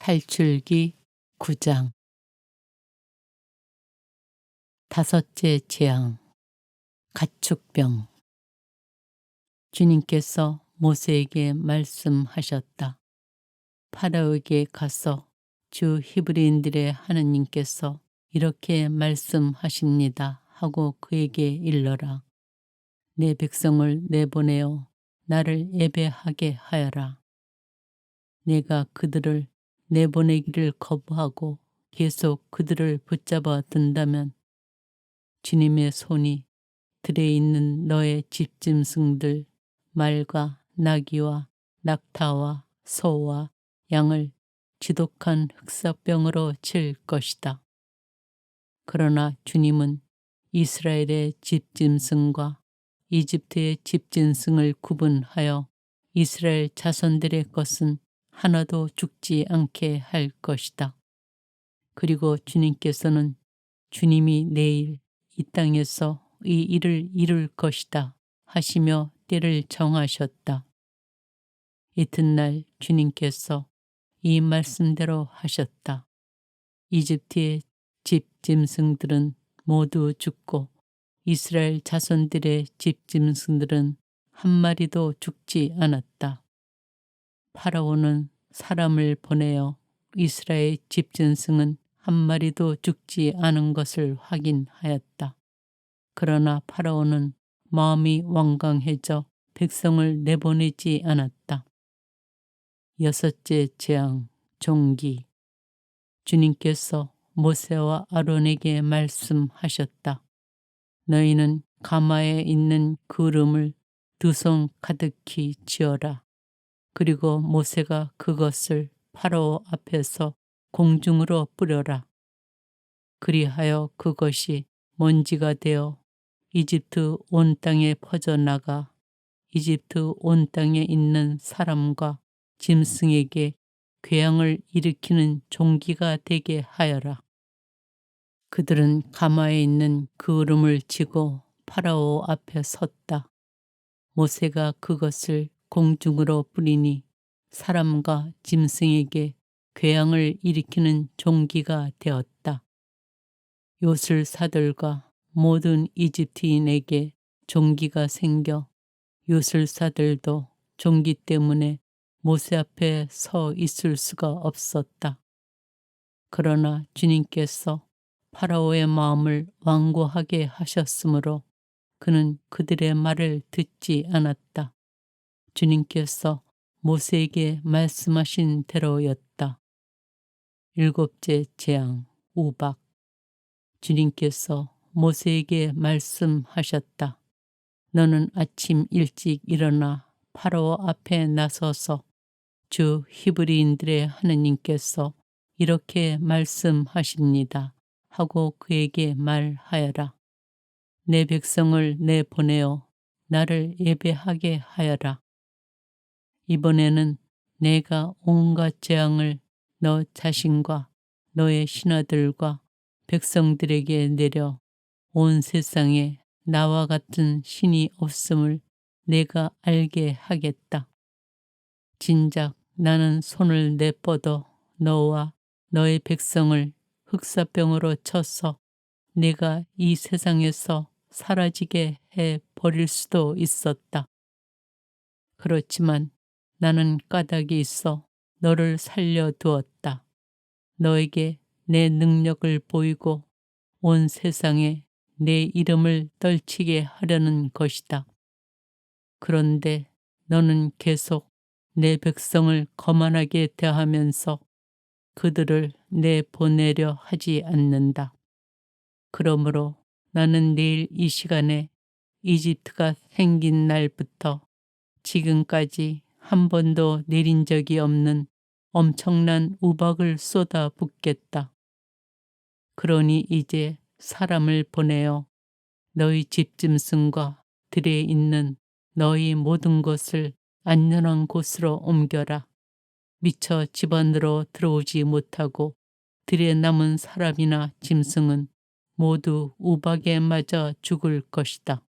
탈출기 9장 다섯째 재앙 가축병. 주님께서 모세에게 말씀하셨다. 파라오에게 가서 주 히브리인들의 하느님께서 이렇게 말씀하십니다 하고 그에게 일러라. 내 백성을 내보내어 나를 예배하게 하여라. 내가 그들을 내보내기를 거부하고 계속 그들을 붙잡아 둔다면 주님의 손이 들에 있는 너의 집짐승들 말과 나귀와 낙타와 소와 양을 지독한 흑사병으로 칠 것이다. 그러나 주님은 이스라엘의 집짐승과 이집트의 집짐승을 구분하여 이스라엘 자손들의 것은 하나도 죽지 않게 할 것이다. 그리고 주님께서는 주님이 내일 이 땅에서 이 일을 이룰 것이다 하시며 때를 정하셨다. 이튿날 주님께서 이 말씀대로 하셨다. 이집트의 집짐승들은 모두 죽고 이스라엘 자손들의 집짐승들은 한 마리도 죽지 않았다. 파라오는 사람을 보내어 이스라엘 집짐승은 한 마리도 죽지 않은 것을 확인하였다. 그러나 파라오는 마음이 완강해져 백성을 내보내지 않았다. 여섯째 재앙 종기. 주님께서 모세와 아론에게 말씀하셨다. 너희는 가마에 있는 그름을 두 손 가득히 쥐어라. 그리고 모세가 그것을 파라오 앞에서 공중으로 뿌려라. 그리하여 그것이 먼지가 되어 이집트 온 땅에 퍼져나가 이집트 온 땅에 있는 사람과 짐승에게 궤양을 일으키는 종기가 되게 하여라. 그들은 가마에 있는 그름을 쥐고 파라오 앞에 섰다. 모세가 그것을 공중으로 뿌리니 사람과 짐승에게 궤양을 일으키는 종기가 되었다. 요술사들과 모든 이집트인에게 종기가 생겨 요술사들도 종기 때문에 모세 앞에 서 있을 수가 없었다. 그러나 주님께서 파라오의 마음을 완고하게 하셨으므로 그는 그들의 말을 듣지 않았다. 주님께서 모세에게 말씀하신 대로였다. 일곱째 재앙 우박. 주님께서 모세에게 말씀하셨다. 너는 아침 일찍 일어나 파라오 앞에 나서서 주 히브리인들의 하느님께서 이렇게 말씀하십니다 하고 그에게 말하여라. 내 백성을 내보내어 나를 예배하게 하여라. 이번에는 내가 온갖 재앙을 너 자신과 너의 신하들과 백성들에게 내려 온 세상에 나와 같은 신이 없음을 내가 알게 하겠다. 진작 나는 손을 내뻗어 너와 너의 백성을 흑사병으로 쳐서 내가 이 세상에서 사라지게 해 버릴 수도 있었다. 그렇지만 나는 까닭이 있어 너를 살려두었다. 너에게 내 능력을 보이고 온 세상에 내 이름을 떨치게 하려는 것이다. 그런데 너는 계속 내 백성을 거만하게 대하면서 그들을 내보내려 하지 않는다. 그러므로 나는 내일 이 시간에 이집트가 생긴 날부터 지금까지 한 번도 내린 적이 없는 엄청난 우박을 쏟아붓겠다. 그러니 이제 사람을 보내어 너희 집짐승과 들에 있는 너희 모든 것을 안전한 곳으로 옮겨라. 미처 집 안으로 들어오지 못하고 들에 남은 사람이나 짐승은 모두 우박에 맞아 죽을 것이다.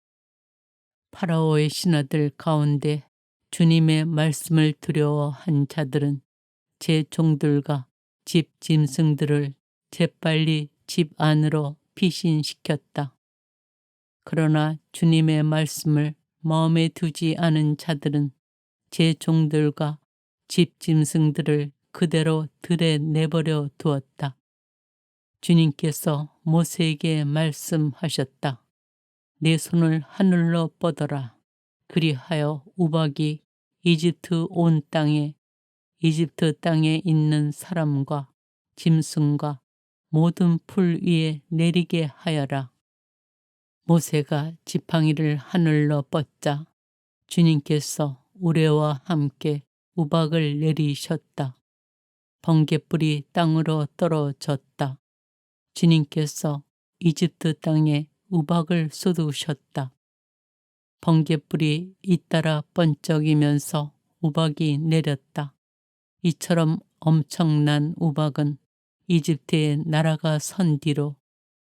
파라오의 신하들 가운데 주님의 말씀을 두려워한 자들은 제 종들과 집 짐승들을 재빨리 집 안으로 피신시켰다. 그러나 주님의 말씀을 마음에 두지 않은 자들은 제 종들과 집 짐승들을 그대로 들에 내버려 두었다. 주님께서 모세에게 말씀하셨다. 내 손을 하늘로 뻗어라. 그리하여 우박이 이집트 땅에 있는 사람과 짐승과 모든 풀 위에 내리게 하여라. 모세가 지팡이를 하늘로 뻗자 주님께서 우레와 함께 우박을 내리셨다. 번갯불이 땅으로 떨어졌다. 주님께서 이집트 땅에 우박을 쏟으셨다. 번갯불이 잇따라 번쩍이면서 우박이 내렸다. 이처럼 엄청난 우박은 이집트의 나라가 선 뒤로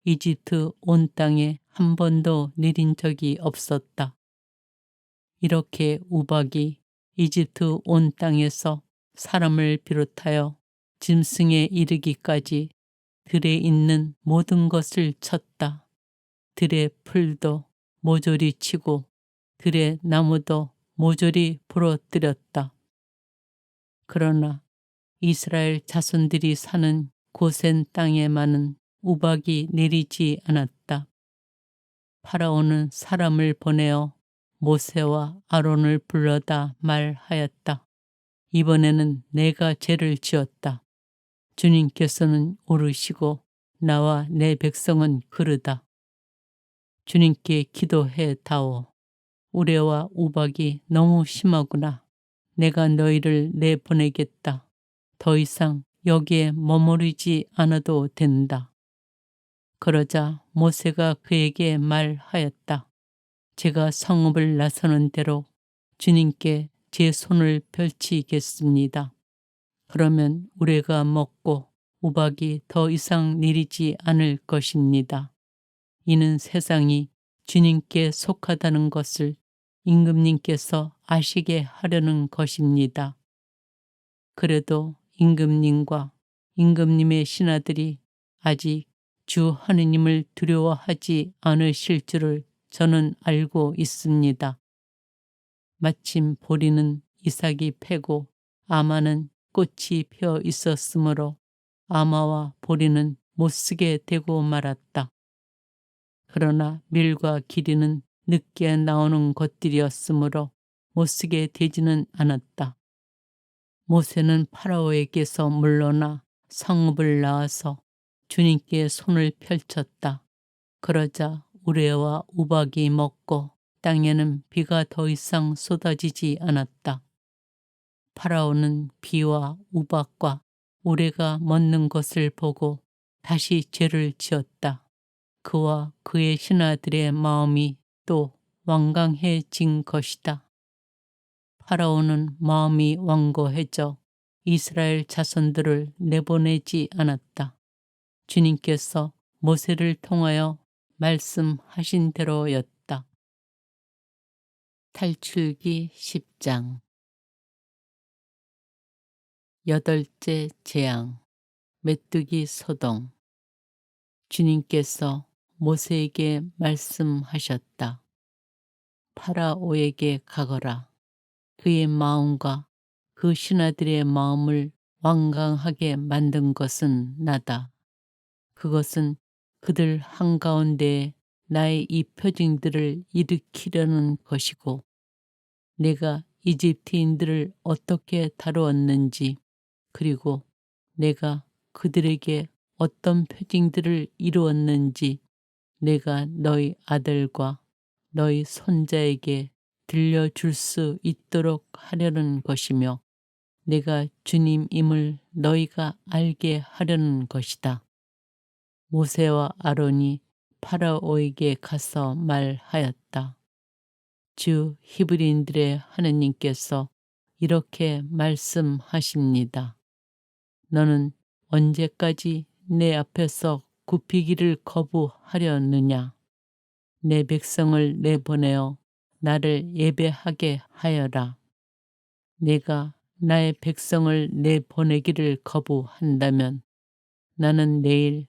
이집트 온 땅에 한 번도 내린 적이 없었다. 이렇게 우박이 이집트 온 땅에서 사람을 비롯하여 짐승에 이르기까지 들에 있는 모든 것을 쳤다. 들의 풀도 모조리 치고 들의 나무도 모조리 부러뜨렸다. 그러나 이스라엘 자손들이 사는 고센 땅에만은 우박이 내리지 않았다. 파라오는 사람을 보내어 모세와 아론을 불러다 말하였다. 이번에는 내가 죄를 지었다. 주님께서는 오르시고 나와 내 백성은 그르다. 주님께 기도해 다오. 우레와 우박이 너무 심하구나. 내가 너희를 내보내겠다. 더 이상 여기에 머무르지 않아도 된다. 그러자 모세가 그에게 말하였다. 제가 성읍을 나서는 대로 주님께 제 손을 펼치겠습니다. 그러면 우레가 먹고 우박이 더 이상 내리지 않을 것입니다. 이는 세상이 주님께 속하다는 것을 임금님께서 아시게 하려는 것입니다. 그래도 임금님과 임금님의 신하들이 아직 주 하느님을 두려워하지 않으실 줄을 저는 알고 있습니다. 마침 보리는 이삭이 패고 아마는 꽃이 펴 있었으므로 아마와 보리는 못쓰게 되고 말았다. 그러나 밀과 기리는 늦게 나오는 것들이었으므로 못쓰게 되지는 않았다. 모세는 파라오에게서 물러나 성읍을 나와서 주님께 손을 펼쳤다. 그러자 우레와 우박이 먹고 땅에는 비가 더 이상 쏟아지지 않았다. 파라오는 비와 우박과 우레가 멎는 것을 보고 다시 죄를 지었다. 그와 그의 신하들의 마음이 또 완강해진 것이다. 파라오는 마음이 완고해져 이스라엘 자손들을 내보내지 않았다. 주님께서 모세를 통하여 말씀하신 대로였다. 탈출기 10장. 여덟째 재앙. 메뚜기 소동. 주님께서 모세에게 말씀하셨다. 파라오에게 가거라. 그의 마음과 그 신하들의 마음을 완강하게 만든 것은 나다. 그것은 그들 한가운데에 나의 이 표징들을 일으키려는 것이고 내가 이집트인들을 어떻게 다루었는지 그리고 내가 그들에게 어떤 표징들을 이루었는지 내가 너희 아들과 너희 손자에게 들려줄 수 있도록 하려는 것이며 내가 주님임을 너희가 알게 하려는 것이다. 모세와 아론이 파라오에게 가서 말하였다. 주 히브리인들의 하느님께서 이렇게 말씀하십니다. 너는 언제까지 내 앞에서 굽히기를 거부하려느냐? 내 백성을 내보내어 나를 예배하게 하여라. 내가 나의 백성을 내보내기를 거부한다면 나는 내일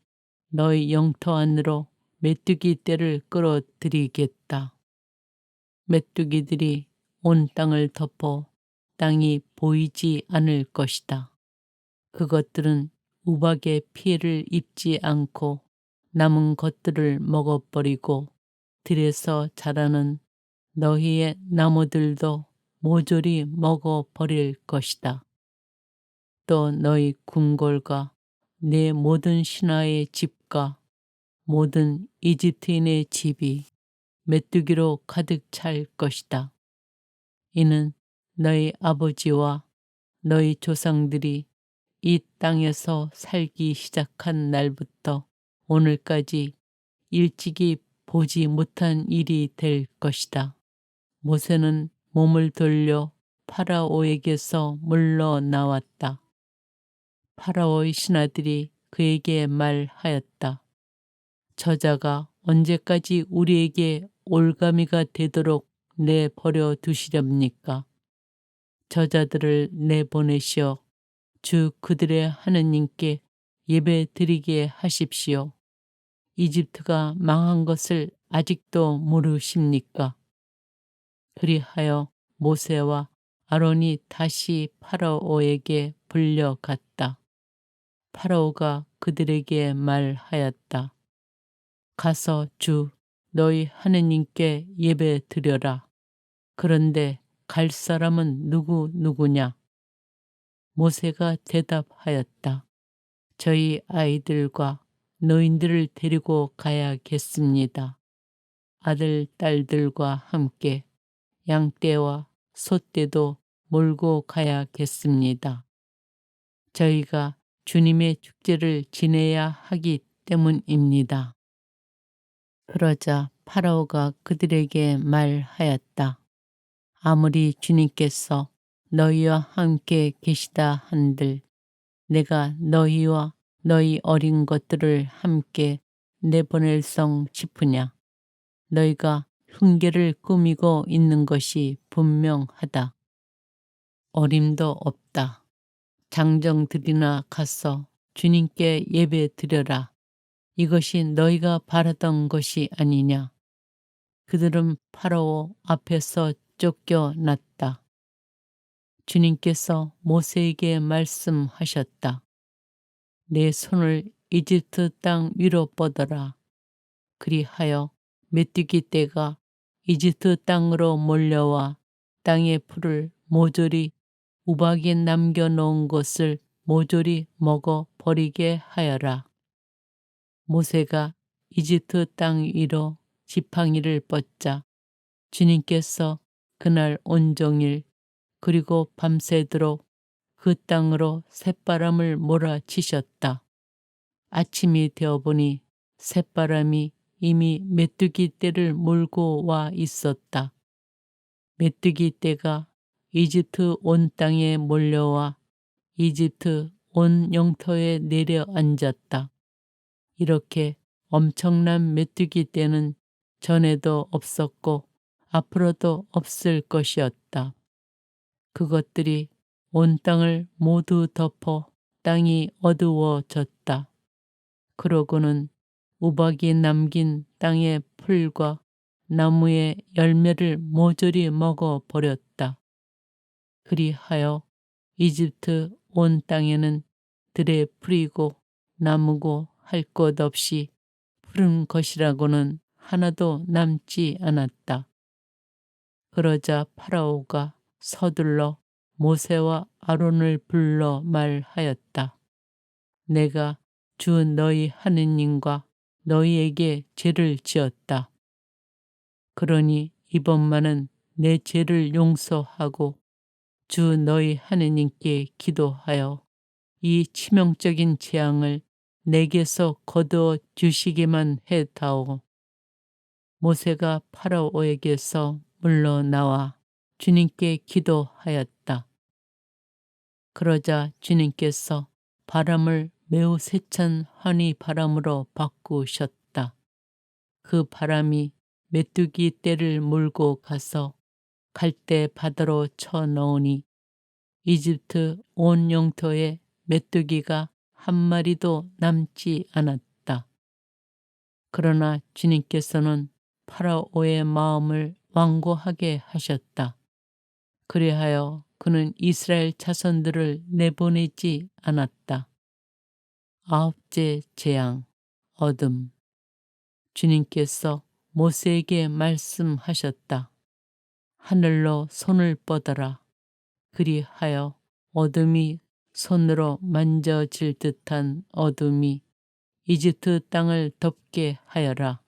너희 영토 안으로 메뚜기 떼를 끌어들이겠다. 메뚜기들이 온 땅을 덮어 땅이 보이지 않을 것이다. 그것들은 우박의 피해를 입지 않고 남은 것들을 먹어버리고 들에서 자라는 너희의 나무들도 모조리 먹어버릴 것이다. 또 너희 궁궐과 내 모든 신하의 집과 모든 이집트인의 집이 메뚜기로 가득 찰 것이다. 이는 너희 아버지와 너희 조상들이 이 땅에서 살기 시작한 날부터 오늘까지 일찍이 보지 못한 일이 될 것이다. 모세는 몸을 돌려 파라오에게서 물러나왔다. 파라오의 신하들이 그에게 말하였다. 저자가 언제까지 우리에게 올가미가 되도록 내버려 두시렵니까? 저자들을 내보내시어 주 그들의 하느님께 예배 드리게 하십시오. 이집트가 망한 것을 아직도 모르십니까? 그리하여 모세와 아론이 다시 파라오에게 불려갔다. 파라오가 그들에게 말하였다. 가서 주 너희 하느님께 예배 드려라. 그런데 갈 사람은 누구냐? 모세가 대답하였다. 저희 아이들과 노인들을 데리고 가야겠습니다. 아들, 딸들과 함께 양떼와 소떼도 몰고 가야겠습니다. 저희가 주님의 축제를 지내야 하기 때문입니다. 그러자 파라오가 그들에게 말하였다. 아무리 주님께서 너희와 함께 계시다 한들 내가 너희와 너희 어린 것들을 함께 내보낼성 싶으냐. 너희가 흉계를 꾸미고 있는 것이 분명하다. 어림도 없다. 장정들이나 가서 주님께 예배 드려라. 이것이 너희가 바라던 것이 아니냐. 그들은 파라오 앞에서 쫓겨났다. 주님께서 모세에게 말씀하셨다. 내 손을 이집트 땅 위로 뻗어라. 그리하여 메뚜기 떼가 이집트 땅으로 몰려와 땅의 풀을 모조리 우박이 남겨놓은 것을 모조리 먹어 버리게 하여라. 모세가 이집트 땅 위로 지팡이를 뻗자 주님께서 그날 온종일 그리고 밤새도록 그 땅으로 새바람을 몰아치셨다. 아침이 되어보니 새바람이 이미 메뚜기 떼를 몰고 와 있었다. 메뚜기 떼가 이집트 온 땅에 몰려와 이집트 온 영토에 내려앉았다. 이렇게 엄청난 메뚜기 떼는 전에도 없었고 앞으로도 없을 것이었다. 그것들이 온 땅을 모두 덮어 땅이 어두워졌다. 그러고는 우박이 남긴 땅의 풀과 나무의 열매를 모조리 먹어버렸다. 그리하여 이집트 온 땅에는 들에 풀이고 나무고 할 것 없이 푸른 것이라고는 하나도 남지 않았다. 그러자 파라오가 서둘러 모세와 아론을 불러 말하였다. 내가 주 너희 하느님과 너희에게 죄를 지었다. 그러니 이번만은 내 죄를 용서하고 주 너희 하느님께 기도하여 이 치명적인 재앙을 내게서 거두어 주시기만 해다오. 모세가 파라오에게서 물러나와 주님께 기도하였다. 그러자 주님께서 바람을 매우 세찬 환희 바람으로 바꾸셨다. 그 바람이 메뚜기 떼를 몰고 가서 갈대 바다로 쳐넣으니 이집트 온 영토에 메뚜기가 한 마리도 남지 않았다. 그러나 주님께서는 파라오의 마음을 완고하게 하셨다. 그리하여 그는 이스라엘 자손들을 내보내지 않았다. 아홉째 재앙, 어둠. 주님께서 모세에게 말씀하셨다. 하늘로 손을 뻗어라. 그리하여 어둠이 손으로 만져질 듯한 어둠이 이집트 땅을 덮게 하여라.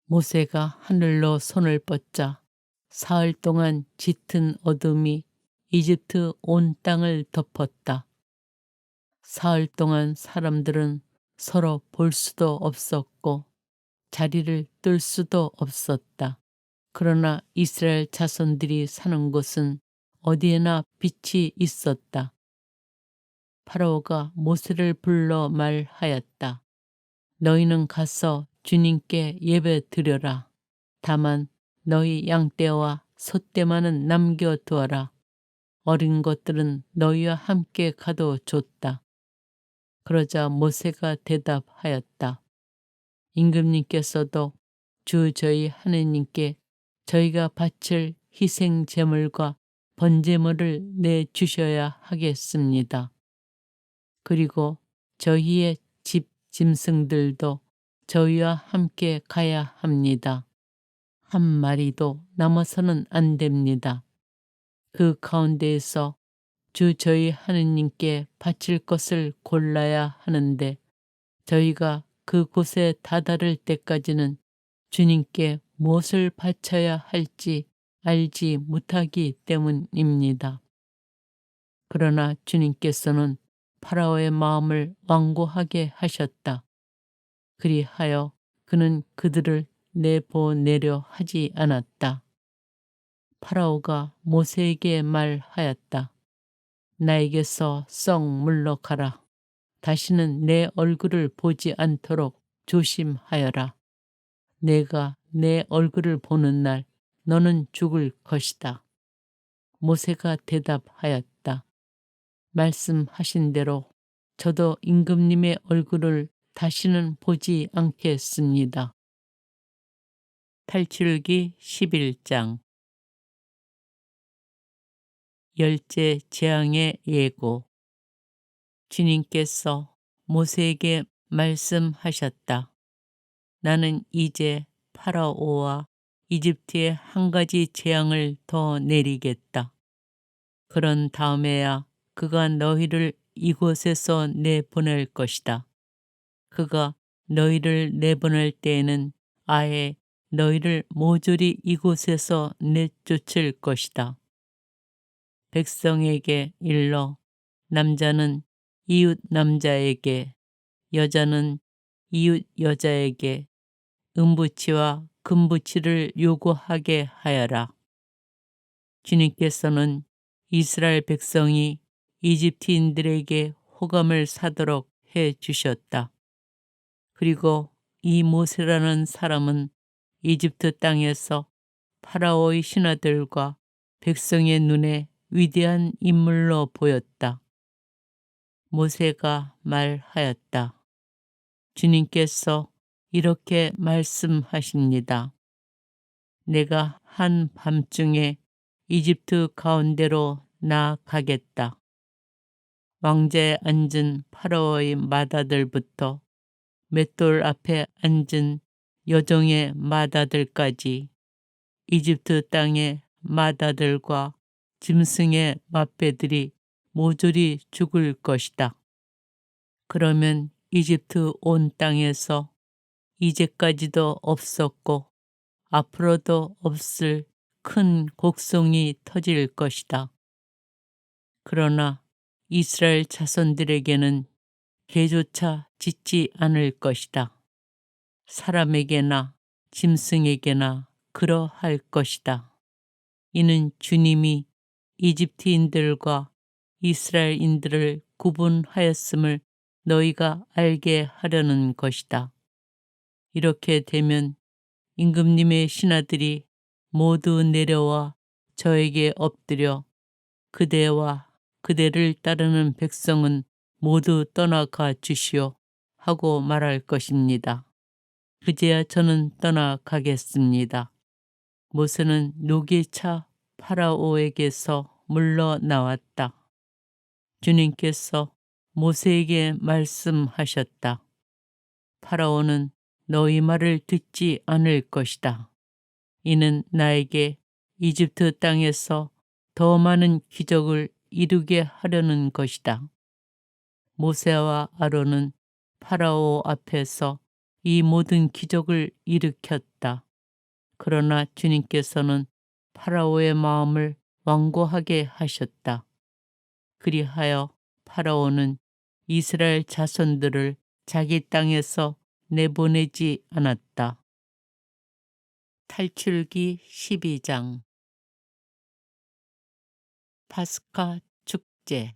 모세가 하늘로 손을 뻗자 사흘 동안 짙은 어둠이 이집트 온 땅을 덮었다. 사흘 동안 사람들은 서로 볼 수도 없었고 자리를 뜰 수도 없었다. 그러나 이스라엘 자손들이 사는 곳은 어디에나 빛이 있었다. 파라오가 모세를 불러 말하였다. 너희는 가서 주님께 예배 드려라. 다만 너희 양떼와 소떼만은 남겨두어라. 어린 것들은 너희와 함께 가도 좋다. 그러자 모세가 대답하였다. 임금님께서도 주 저희 하느님께 저희가 바칠 희생 제물과 번제물을 내주셔야 하겠습니다. 그리고 저희의 집 짐승들도 저희와 함께 가야 합니다. 한 마리도 남아서는 안 됩니다. 그 가운데에서 주 저희 하느님께 바칠 것을 골라야 하는데 저희가 그곳에 다다를 때까지는 주님께 무엇을 바쳐야 할지 알지 못하기 때문입니다. 그러나 주님께서는 파라오의 마음을 완고하게 하셨다. 그리하여 그는 그들을 내보내려 하지 않았다. 파라오가 모세에게 말하였다. 나에게서 썩 물러가라. 다시는 내 얼굴을 보지 않도록 조심하여라. 내가 내 얼굴을 보는 날 너는 죽을 것이다. 모세가 대답하였다. 말씀하신 대로 저도 임금님의 얼굴을 다시는 보지 않겠습니다. 탈출기 11장 열째 재앙의 예고. 주님께서 모세에게 말씀하셨다. 나는 이제 파라오와 이집트에 한 가지 재앙을 더 내리겠다. 그런 다음에야 그가 너희를 이곳에서 내보낼 것이다. 그가 너희를 내보낼 때에는 아예 너희를 모조리 이곳에서 내쫓을 것이다. 백성에게 일러 남자는 이웃 남자에게, 여자는 이웃 여자에게 은부치와 금부치를 요구하게 하여라. 주님께서는 이스라엘 백성이 이집트인들에게 호감을 사도록 해 주셨다. 그리고 이 모세라는 사람은 이집트 땅에서 파라오의 신하들과 백성의 눈에 위대한 인물로 보였다. 모세가 말하였다. 주님께서 이렇게 말씀하십니다. 내가 한 밤중에 이집트 가운데로 나아가겠다. 왕자에 앉은 파라오의 마다들부터 맷돌 앞에 앉은 여종의 마다들까지 이집트 땅의 마다들과 짐승의 맛배들이 모조리 죽을 것이다. 그러면 이집트 온 땅에서 이제까지도 없었고 앞으로도 없을 큰 곡성이 터질 것이다. 그러나 이스라엘 자손들에게는 개조차 짖지 않을 것이다. 사람에게나 짐승에게나 그러할 것이다. 이는 주님이 이집트인들과 이스라엘인들을 구분하였음을 너희가 알게 하려는 것이다. 이렇게 되면 임금님의 신하들이 모두 내려와 저에게 엎드려 그대와 그대를 따르는 백성은 모두 떠나가 주시오 하고 말할 것입니다. 그제야 저는 떠나가겠습니다. 모세는 노개차 파라오에게서 물러나왔다. 주님께서 모세에게 말씀하셨다. 파라오는 너희 말을 듣지 않을 것이다. 이는 나에게 이집트 땅에서 더 많은 기적을 이루게 하려는 것이다. 모세와 아론은 파라오 앞에서 이 모든 기적을 일으켰다. 그러나 주님께서는 파라오의 마음을 완고하게 하셨다. 그리하여 파라오는 이스라엘 자손들을 자기 땅에서 내보내지 않았다. 탈출기 12장 파스카 축제.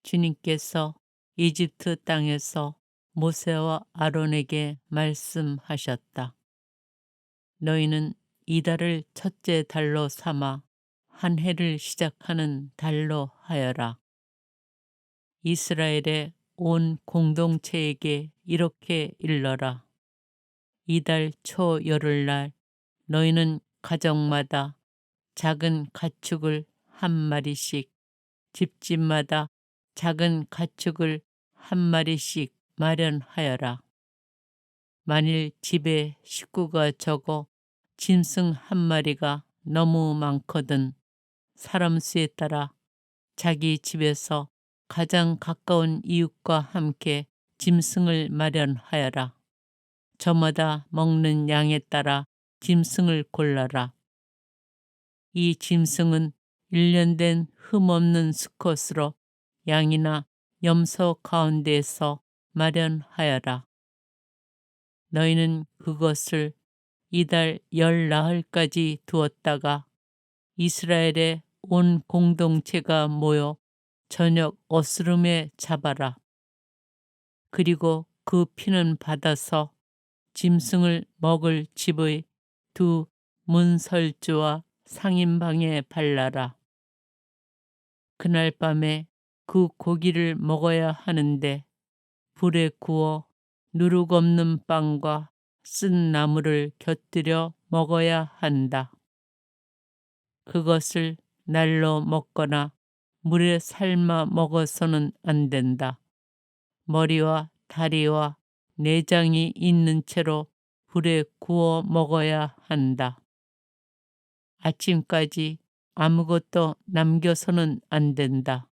주님께서 이집트 땅에서 모세와 아론에게 말씀하셨다. 너희는 이달을 첫째 달로 삼아 한 해를 시작하는 달로 하여라. 이스라엘의 온 공동체에게 이렇게 일러라. 이달 초 열흘날 너희는 가정마다 작은 가축을 한 마리씩, 집집마다 작은 가축을 한 마리씩 마련하여라. 만일 집에 식구가 적어 짐승 한 마리가 너무 많거든 사람 수에 따라 자기 집에서 가장 가까운 이웃과 함께 짐승을 마련하여라. 저마다 먹는 양에 따라 짐승을 골라라. 이 짐승은 1년 된 흠없는 수컷으로 양이나 염소 가운데에서 마련하여라. 너희는 그것을 이달 열 나흘까지 두었다가 이스라엘의 온 공동체가 모여 저녁 어스름에 잡아라. 그리고 그 피는 받아서 짐승을 먹을 집의 두 문설주와 상인방에 발라라. 그날 밤에 그 고기를 먹어야 하는데 불에 구워 누룩 없는 빵과 쓴 나물을 곁들여 먹어야 한다. 그것을 날로 먹거나 물에 삶아 먹어서는 안 된다. 머리와 다리와 내장이 있는 채로 불에 구워 먹어야 한다. 아침까지 아무것도 남겨서는 안 된다.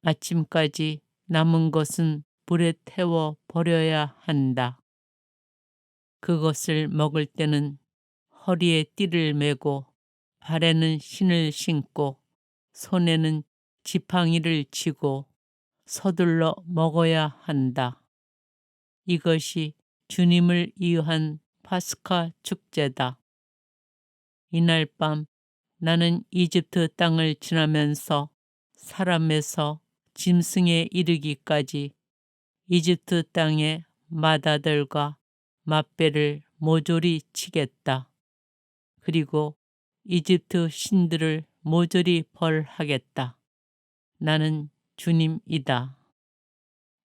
아침까지 남은 것은 불에 태워 버려야 한다. 그것을 먹을 때는 허리에 띠를 메고 발에는 신을 신고 손에는 지팡이를 쥐고 서둘러 먹어야 한다. 이것이 주님을 위한 파스카 축제다. 이날 밤 나는 이집트 땅을 지나면서 사람에서 짐승에 이르기까지 이집트 땅의 마다들과 맛배를 모조리 치겠다. 그리고 이집트 신들을 모조리 벌하겠다. 나는 주님이다.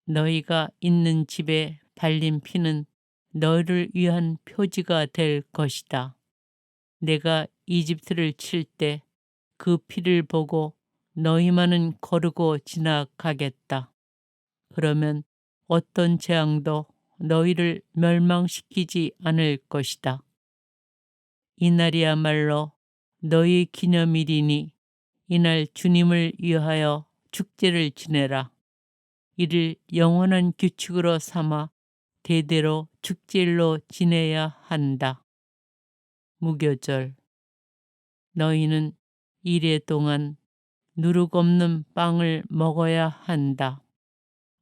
너희가 있는 집에 발린 피는 너희를 위한 표지가 될 것이다. 내가 이집트를 칠 때 그 피를 보고 너희만은 거르고 지나가겠다. 그러면 어떤 재앙도 너희를 멸망시키지 않을 것이다. 이날이야말로 너희 기념일이니 이날 주님을 위하여 축제를 지내라. 이를 영원한 규칙으로 삼아 대대로 축제일로 지내야 한다. 무교절. 너희는 이래 동안 누룩 없는 빵을 먹어야 한다.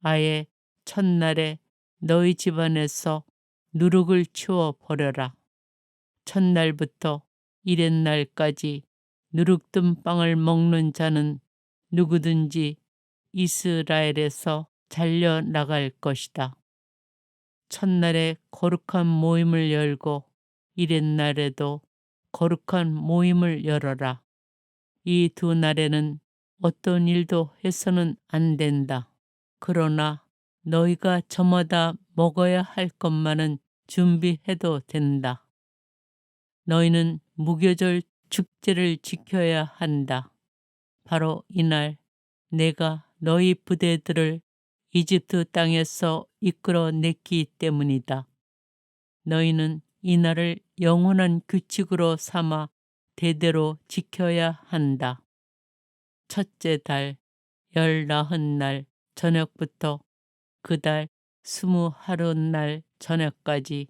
아예 첫날에 너희 집안에서 누룩을 치워 버려라. 첫날부터 이렛날까지 누룩 든 빵을 먹는 자는 누구든지 이스라엘에서 잘려 나갈 것이다. 첫날에 거룩한 모임을 열고 이렛날에도 거룩한 모임을 열어라. 이 두 날에는 어떤 일도 해서는 안 된다. 그러나 너희가 저마다 먹어야 할 것만은 준비해도 된다. 너희는 무교절 축제를 지켜야 한다. 바로 이날 내가 너희 부대들을 이집트 땅에서 이끌어냈기 때문이다. 너희는 이날을 영원한 규칙으로 삼아 대대로 지켜야 한다. 첫째 달 19날 저녁부터 그 달 20하룻날 저녁까지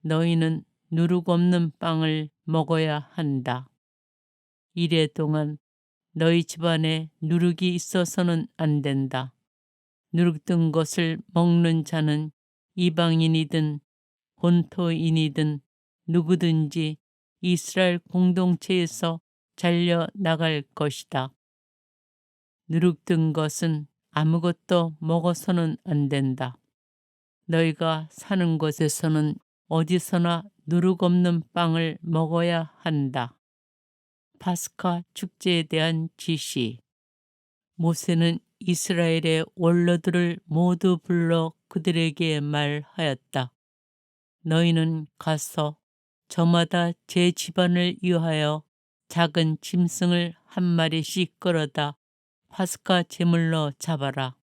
너희는 누룩 없는 빵을 먹어야 한다. 이래 동안 너희 집안에 누룩이 있어서는 안 된다. 누룩 든 것을 먹는 자는 이방인이든 본토인이든 누구든지 이스라엘 공동체에서 잘려 나갈 것이다. 누룩 든 것은 아무것도 먹어서는 안 된다. 너희가 사는 곳에서는 어디서나 누룩 없는 빵을 먹어야 한다. 파스카 축제에 대한 지시. 모세는 이스라엘의 원로들을 모두 불러 그들에게 말하였다. 너희는 가서 저마다 제 집안을 위하여 작은 짐승을 한 마리씩 끌어다 파스카 제물로 잡아라.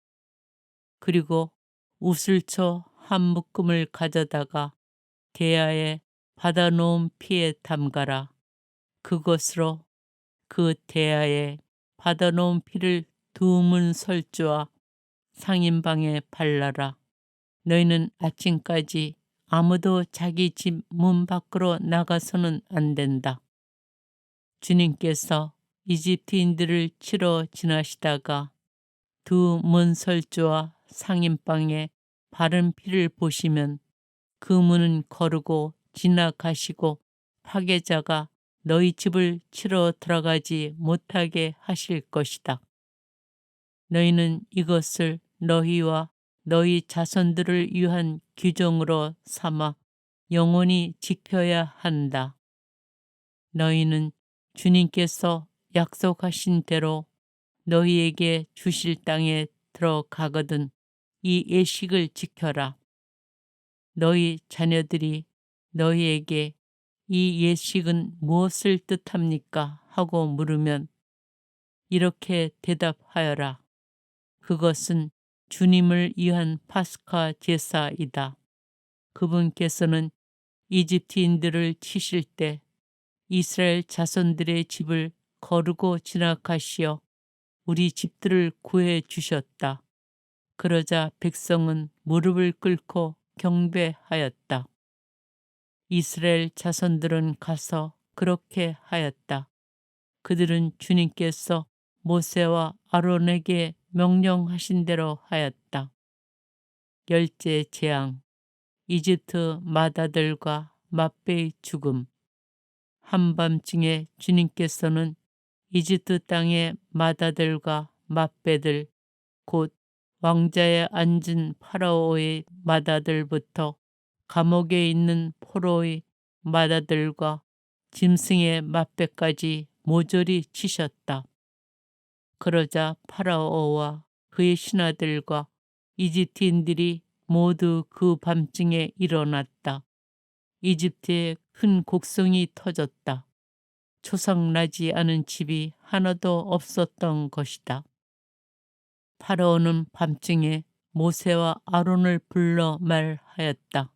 그리고 우슬초 한 묶음을 가져다가 대야에 받아놓은 피에 담가라. 그것으로 그 대야에 받아놓은 피를 두 문 설주와 상인방에 발라라. 너희는 아침까지 아무도 자기 집 문 밖으로 나가서는 안 된다. 주님께서 이집트인들을 치러 지나시다가 두 문설주와 상인방에 바른 피를 보시면 그 문은 거르고 지나가시고 파괴자가 너희 집을 치러 들어가지 못하게 하실 것이다. 너희는 이것을 너희와 너희 자손들을 위한 규정으로 삼아 영원히 지켜야 한다. 너희는 주님께서 약속하신 대로 너희에게 주실 땅에 들어가거든 이 예식을 지켜라. 너희 자녀들이 너희에게 이 예식은 무엇을 뜻합니까? 하고 물으면 이렇게 대답하여라. 그것은 주님을 위한 파스카 제사이다. 그분께서는 이집트인들을 치실 때 이스라엘 자손들의 집을 거르고 지나가시어 우리 집들을 구해 주셨다. 그러자 백성은 무릎을 꿇고 경배하였다. 이스라엘 자손들은 가서 그렇게 하였다. 그들은 주님께서 모세와 아론에게 명령하신 대로 하였다. 열째 재앙, 이집트 마다들과 맛배의 죽음. 한밤중에 주님께서는 이집트 땅의 마다들과 맛배들, 곧 왕자에 앉은 파라오의 마다들부터 감옥에 있는 포로의 마다들과 짐승의 맛배까지 모조리 치셨다. 그러자 파라오와 그의 신하들과 이집트인들이 모두 그 밤중에 일어났다. 이집트에 큰 곡성이 터졌다. 초상나지 않은 집이 하나도 없었던 것이다. 파라오는 밤중에 모세와 아론을 불러 말하였다.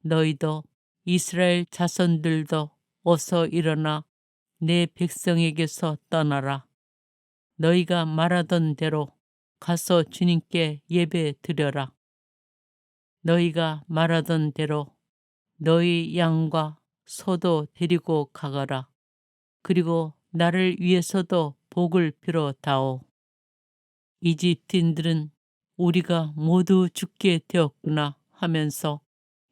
너희도 이스라엘 자손들도 어서 일어나 내 백성에게서 떠나라. 너희가 말하던 대로 가서 주님께 예배 드려라. 너희가 말하던 대로 너희 양과 소도 데리고 가거라. 그리고 나를 위해서도 복을 빌어다오. 이집트인들은 우리가 모두 죽게 되었구나 하면서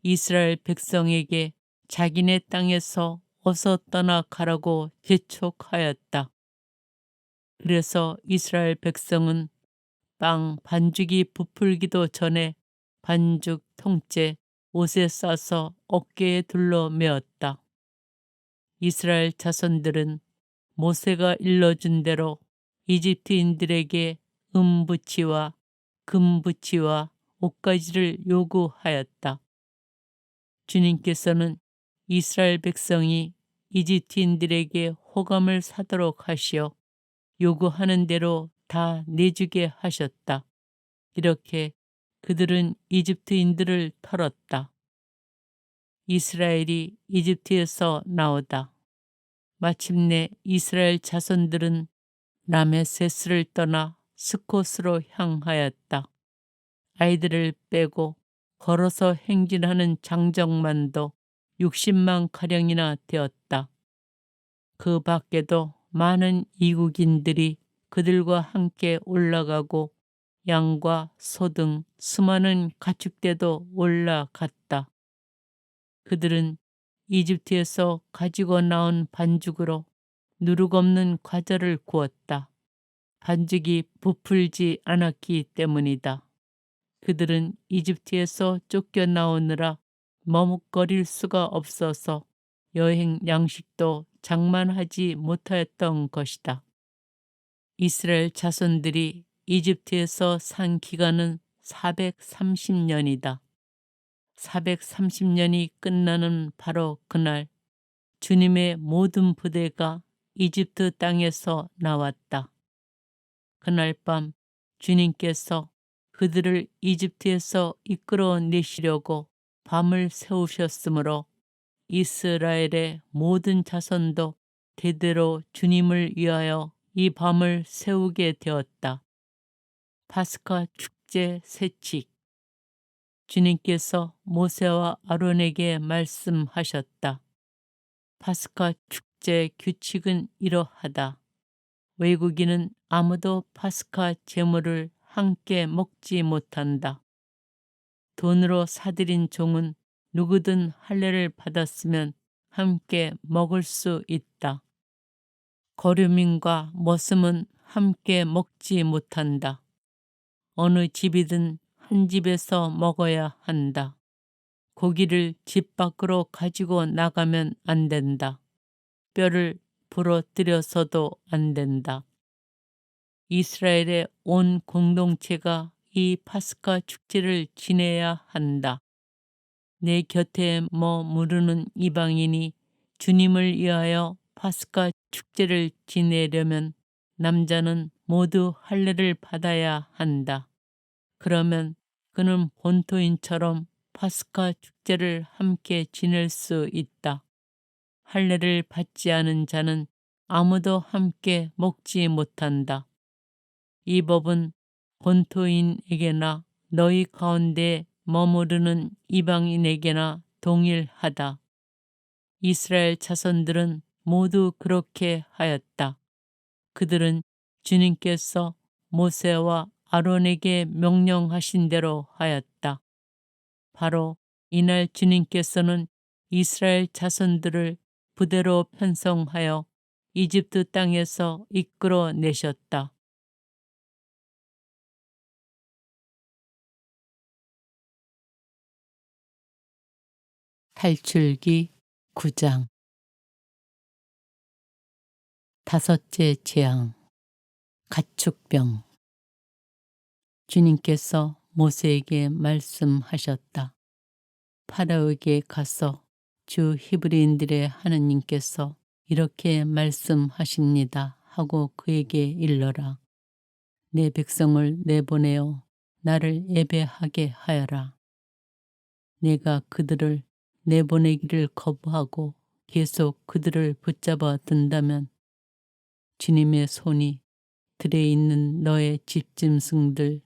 이스라엘 백성에게 자기네 땅에서 어서 떠나가라고 재촉하였다. 그래서 이스라엘 백성은 빵 반죽이 부풀기도 전에 반죽 통째 옷에 싸서 어깨에 둘러 메었다. 이스라엘 자손들은 모세가 일러준 대로 이집트인들에게 은부치와 금부치와 옷가지를 요구하였다. 주님께서는 이스라엘 백성이 이집트인들에게 호감을 사도록 하시어 요구하는 대로 다 내주게 하셨다. 이렇게 그들은 이집트인들을 털었다. 이스라엘이 이집트에서 나오다. 마침내 이스라엘 자손들은 라메세스를 떠나 스콧으로 향하였다. 아이들을 빼고 걸어서 행진하는 장정만도 60만 가량이나 되었다. 그 밖에도 많은 이국인들이 그들과 함께 올라가고 양과 소 등 수많은 가축대도 올라갔다. 그들은 이집트에서 가지고 나온 반죽으로 누룩없는 과자를 구웠다. 반죽이 부풀지 않았기 때문이다. 그들은 이집트에서 쫓겨나오느라 머뭇거릴 수가 없어서 여행 양식도 장만하지 못하였던 것이다. 이스라엘 자손들이 이집트에서 산 기간은 430년이다. 430년이 끝나는 바로 그날 주님의 모든 부대가 이집트 땅에서 나왔다. 그날 밤 주님께서 그들을 이집트에서 이끌어 내시려고 밤을 세우셨으므로 이스라엘의 모든 자손도 대대로 주님을 위하여 이 밤을 세우게 되었다. 파스카 축제 세칙. 주님께서 모세와 아론에게 말씀하셨다. 파스카 축제 규칙은 이러하다. 외국인은 아무도 파스카 제물을 함께 먹지 못한다. 돈으로 사들인 종은 누구든 할례를 받았으면 함께 먹을 수 있다. 거류민과 머슴은 함께 먹지 못한다. 어느 집이든 한 집에서 먹어야 한다. 고기를 집 밖으로 가지고 나가면 안 된다. 뼈를 부러뜨려서도 안 된다. 이스라엘의 온 공동체가 이 파스카 축제를 지내야 한다. 내 곁에 머무르는 이방인이 주님을 위하여 파스카 축제를 지내려면 남자는 모두 할례를 받아야 한다. 그러면 그는 본토인처럼 파스카 축제를 함께 지낼 수 있다. 할례를 받지 않은 자는 아무도 함께 먹지 못한다. 이 법은 본토인에게나 너희 가운데 머무르는 이방인에게나 동일하다. 이스라엘 자손들은 모두 그렇게 하였다. 그들은 주님께서 모세와 아론에게 명령하신 대로 하였다. 바로 이날 주님께서는 이스라엘 자손들을 부대로 편성하여 이집트 땅에서 이끌어 내셨다. 탈출기 9장. 다섯째 재앙. 가축병. 주님께서 모세에게 말씀하셨다. 파라오에게 가서 주 히브리인들의 하느님께서 이렇게 말씀하십니다 하고 그에게 일러라. 내 백성을 내보내어 나를 예배하게 하여라. 내가 그들을 내보내기를 거부하고 계속 그들을 붙잡아 둔다면 주님의 손이 들에 있는 너의 집짐승들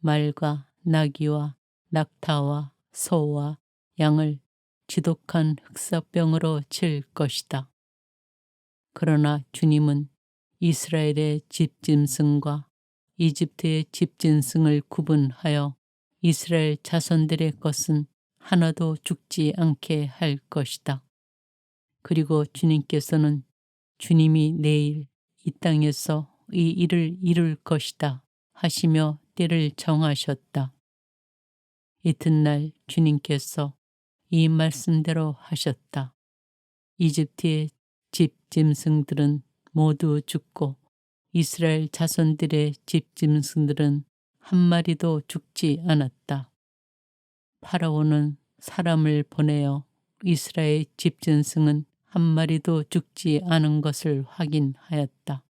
말과 나귀와 낙타와 소와 양을 지독한 흑사병으로 칠 것이다. 그러나 주님은 이스라엘의 집짐승과 이집트의 집짐승을 구분하여 이스라엘 자손들의 것은 하나도 죽지 않게 할 것이다. 그리고 주님께서는 주님이 내일 이 땅에서 이 일을 이룰 것이다 하시며 때를 정하셨다. 이튿날 주님께서 이 말씀대로 하셨다. 이집트의 집 짐승들은 모두 죽고 이스라엘 자손들의 집짐승들은 한 마리도 죽지 않았다. 파라오는 사람을 보내어 이스라엘 집짐승은 한 마리도 죽지 않은 것을 확인하였다.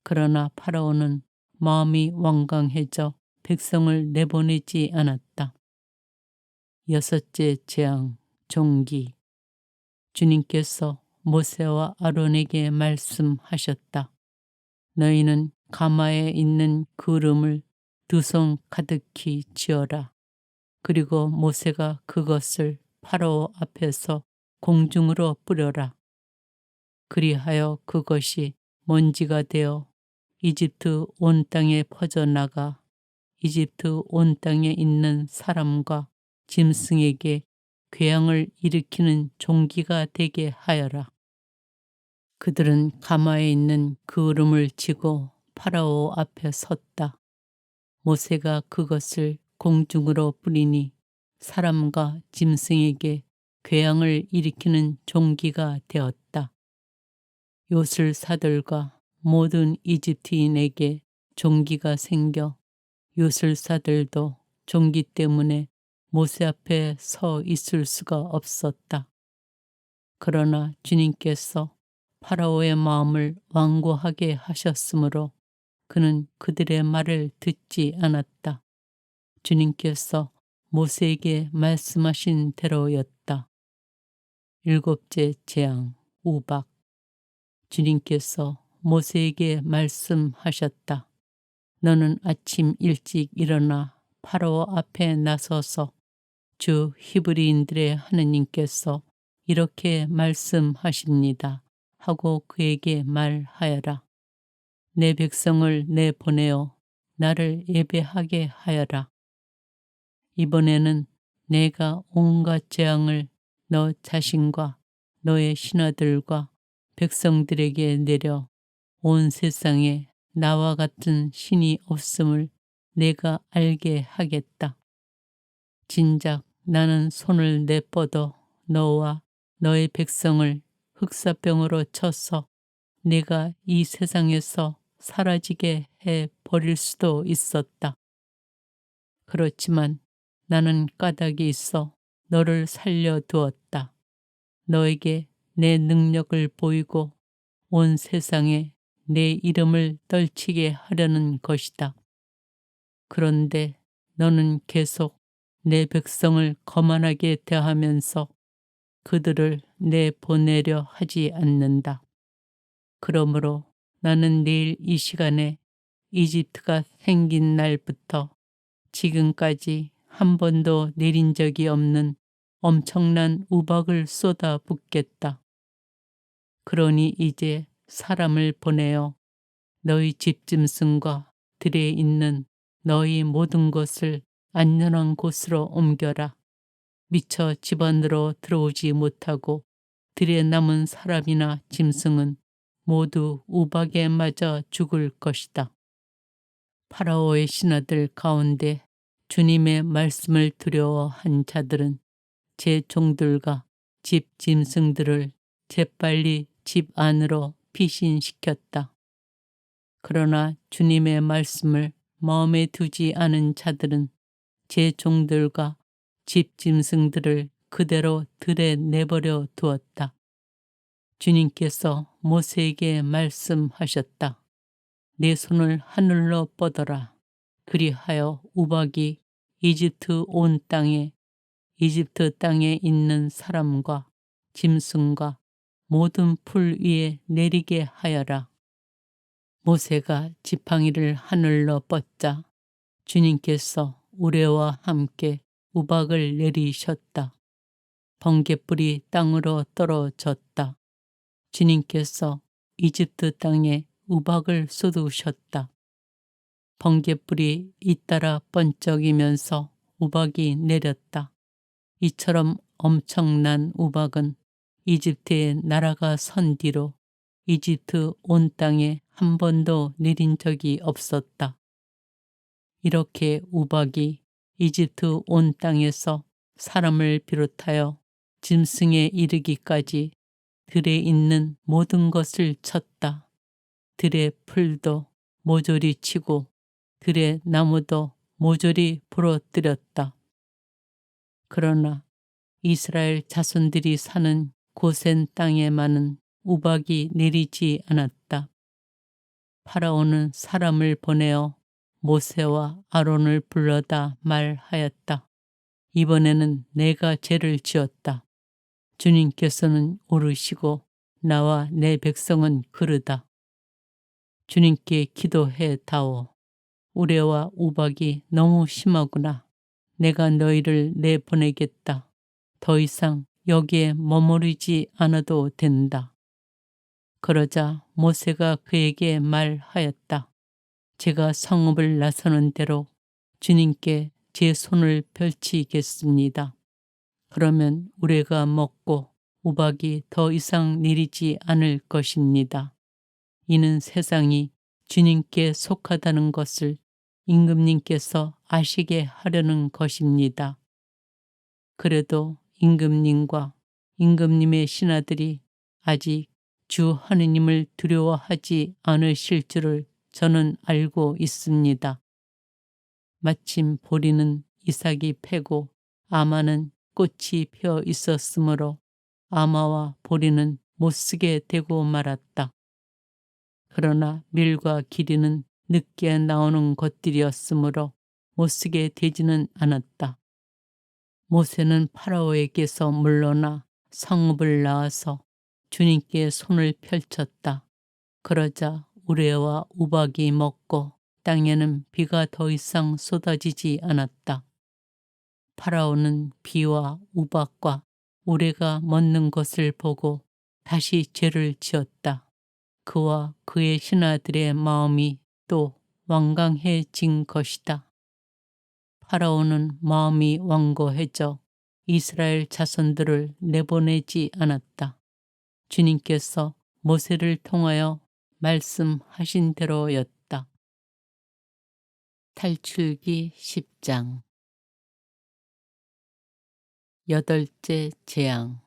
그러나 파라오는 마음이 완강해져 백성을 내보내지 않았다. 여섯째 재앙, 종기. 주님께서 모세와 아론에게 말씀하셨다. 너희는 가마에 있는 그름을 두 손 가득히 쥐어라. 그리고 모세가 그것을 파라오 앞에서 공중으로 뿌려라. 그리하여 그것이 먼지가 되어 이집트 온 땅에 퍼져나가 이집트 온 땅에 있는 사람과 짐승에게 괴양을 일으키는 종기가 되게 하여라. 그들은 가마에 있는 그름을 쥐고 파라오 앞에 섰다. 모세가 그것을 공중으로 뿌리니 사람과 짐승에게 괴양을 일으키는 종기가 되었다. 요술사들과 모든 이집트인에게 종기가 생겨 요술사들도 종기 때문에 모세 앞에 서 있을 수가 없었다. 그러나 주님께서 파라오의 마음을 완고하게 하셨으므로 그는 그들의 말을 듣지 않았다. 주님께서 모세에게 말씀하신 대로였다. 일곱째 재앙, 우박. 주님께서 모세에게 말씀하셨다. 너는 아침 일찍 일어나 파라오 앞에 나서서 주 히브리인들의 하느님께서 이렇게 말씀하십니다. 하고 그에게 말하여라. 내 백성을 내보내어 나를 예배하게 하여라. 이번에는 내가 온갖 재앙을 너 자신과 너의 신하들과 백성들에게 내려 온 세상에 나와 같은 신이 없음을 내가 알게 하겠다. 진작 나는 손을 내뻗어 너와 너의 백성을 흑사병으로 쳐서 내가 이 세상에서 사라지게 해 버릴 수도 있었다. 그렇지만 나는 까닭이 있어 너를 살려두었다. 너에게 내 능력을 보이고 온 세상에 내 이름을 떨치게 하려는 것이다. 그런데 너는 계속 내 백성을 거만하게 대하면서 그들을 내보내려 하지 않는다. 그러므로 나는 내일 이 시간에 이집트가 생긴 날부터 지금까지 한 번도 내린 적이 없는 엄청난 우박을 쏟아 붓겠다. 그러니 이제 사람을 보내어 너희 집짐승과 들에 있는 너희 모든 것을 안전한 곳으로 옮겨라. 미처 집 안으로 들어오지 못하고 들에 남은 사람이나 짐승은 모두 우박에 맞아 죽을 것이다. 파라오의 신하들 가운데 주님의 말씀을 두려워한 자들은 제 종들과 집 짐승들을 재빨리 집 안으로 피신시켰다. 그러나 주님의 말씀을 마음에 두지 않은 자들은 제 종들과 집 짐승들을 그대로 들에 내버려 두었다. 주님께서 모세에게 말씀하셨다. 내 손을 하늘로 뻗어라. 그리하여 우박이 이집트 온 땅에 이집트 땅에 있는 사람과 짐승과 모든 풀 위에 내리게 하여라. 모세가 지팡이를 하늘로 뻗자 주님께서 우레와 함께 우박을 내리셨다. 번갯불이 땅으로 떨어졌다. 주님께서 이집트 땅에 우박을 쏟으셨다. 번갯불이 잇따라 번쩍이면서 우박이 내렸다. 이처럼 엄청난 우박은 이집트의 나라가 선 뒤로 이집트 온 땅에 한 번도 내린 적이 없었다. 이렇게 우박이 이집트 온 땅에서 사람을 비롯하여 짐승에 이르기까지 들에 있는 모든 것을 쳤다. 들의 풀도 모조리 치고 들의 나무도 모조리 부러뜨렸다. 그러나 이스라엘 자손들이 사는 고센 땅에만은 우박이 내리지 않았다. 파라오는 사람을 보내어 모세와 아론을 불러다 말하였다. 이번에는 내가 죄를 지었다. 주님께서는 오르시고 나와 내 백성은 그르다. 주님께 기도해 다오. 우레와 우박이 너무 심하구나. 내가 너희를 내보내겠다. 더 이상 여기에 머무르지 않아도 된다. 그러자 모세가 그에게 말하였다. 제가 성읍을 나서는 대로 주님께 제 손을 펼치겠습니다. 그러면 우레가 먹고 우박이 더 이상 내리지 않을 것입니다. 이는 세상이 주님께 속하다는 것을 임금님께서 아시게 하려는 것입니다. 그래도 임금님과 임금님의 신하들이 아직 주 하느님을 두려워하지 않으실 줄을 저는 알고 있습니다. 마침 보리는 이삭이 패고 아마는 꽃이 펴 있었으므로 아마와 보리는 못쓰게 되고 말았다. 그러나 밀과 기리는 늦게 나오는 것들이었으므로 못쓰게 되지는 않았다. 모세는 파라오에게서 물러나 성읍을 나와서 주님께 손을 펼쳤다. 그러자 우레와 우박이 먹고 땅에는 비가 더 이상 쏟아지지 않았다. 파라오는 비와 우박과 우레가 멎는 것을 보고 다시 죄를 지었다. 그와 그의 신하들의 마음이 또 완강해진 것이다. 파라오는 마음이 완고해져 이스라엘 자손들을 내보내지 않았다. 주님께서 모세를 통하여 말씀하신 대로였다. 탈출기 10장 여덟째 재앙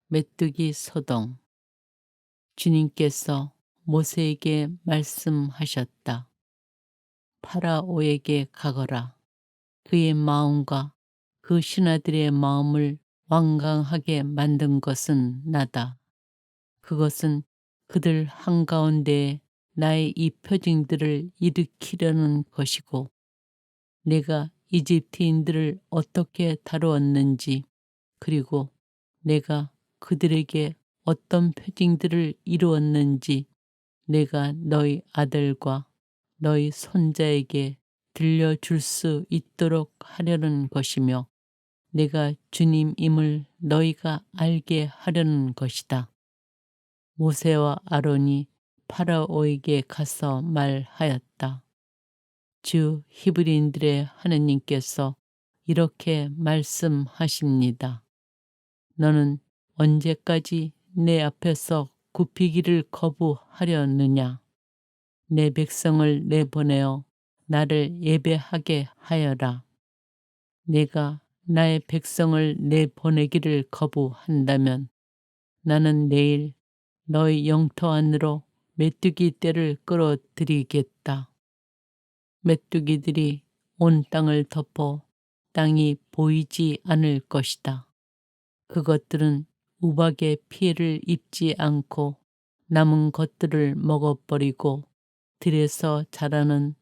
메뚜기 소동. 주님께서 모세에게 말씀하셨다. 파라오에게 가거라. 그의 마음과 그 신하들의 마음을 완강하게 만든 것은 나다. 그것은 그들 한가운데에 나의 이 표징들을 일으키려는 것이고 내가 이집트인들을 어떻게 다루었는지 그리고 내가 그들에게 어떤 표징들을 이루었는지 내가 너희 아들과 너희 손자에게 들려줄 수 있도록 하려는 것이며 내가 주님임을 너희가 알게 하려는 것이다. 모세와 아론이 파라오에게 가서 말하였다. 주 히브리인들의 하느님께서 이렇게 말씀하십니다. 너는 언제까지 내 앞에서 굽히기를 거부하려느냐? 내 백성을 내보내어 나를 예배하게 하여라. 내가 나의 백성을 내보내기를 거부한다면 나는 내일 너희 영토 안으로 메뚜기 떼를 끌어들이겠다. 메뚜기들이 온 땅을 덮어 땅이 보이지 않을 것이다. 그것들은 우박의 피해를 입지 않고 남은 것들을 먹어버리고 들에서 자라는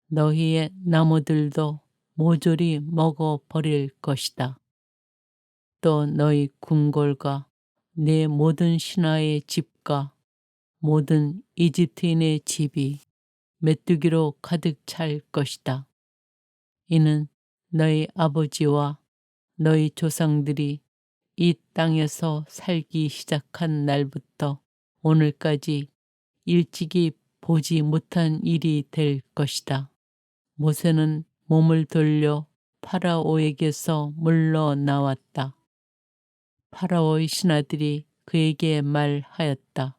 너희의 나무들도 모조리 먹어버릴 것이다. 또 너희 궁궐과 내 모든 신하의 집과 모든 이집트인의 집이 메뚜기로 가득 찰 것이다. 이는 너희 아버지와 너희 조상들이 이 땅에서 살기 시작한 날부터 오늘까지 일찍이 보지 못한 일이 될 것이다. 모세는 몸을 돌려 파라오에게서 물러나왔다. 파라오의 신하들이 그에게 말하였다.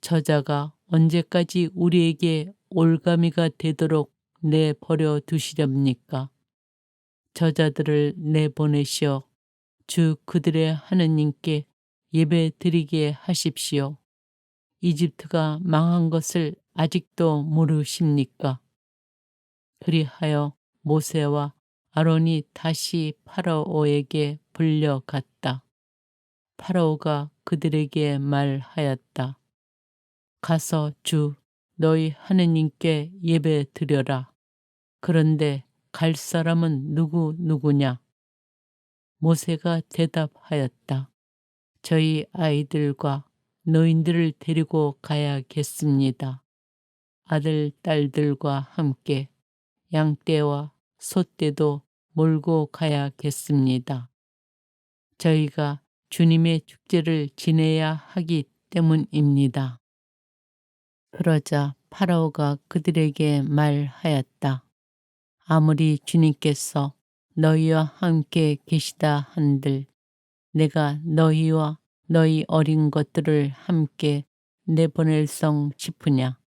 저자가 언제까지 우리에게 올가미가 되도록 내버려 두시렵니까? 저자들을 내보내시어 주 그들의 하느님께 예배 드리게 하십시오. 이집트가 망한 것을 아직도 모르십니까? 그리하여 모세와 아론이 다시 파라오에게 불려갔다. 파라오가 그들에게 말하였다. 가서 주 너희 하느님께 예배 드려라. 그런데 갈 사람은 누구냐? 모세가 대답하였다. 저희 아이들과 노인들을 데리고 가야겠습니다. 아들, 딸들과 함께 양떼와 소떼도 몰고 가야겠습니다. 저희가 주님의 축제를 지내야 하기 때문입니다. 그러자 파라오가 그들에게 말하였다. 아무리 주님께서 너희와 함께 계시다 한들 내가 너희와 너희 어린 것들을 함께 내보낼성 싶으냐.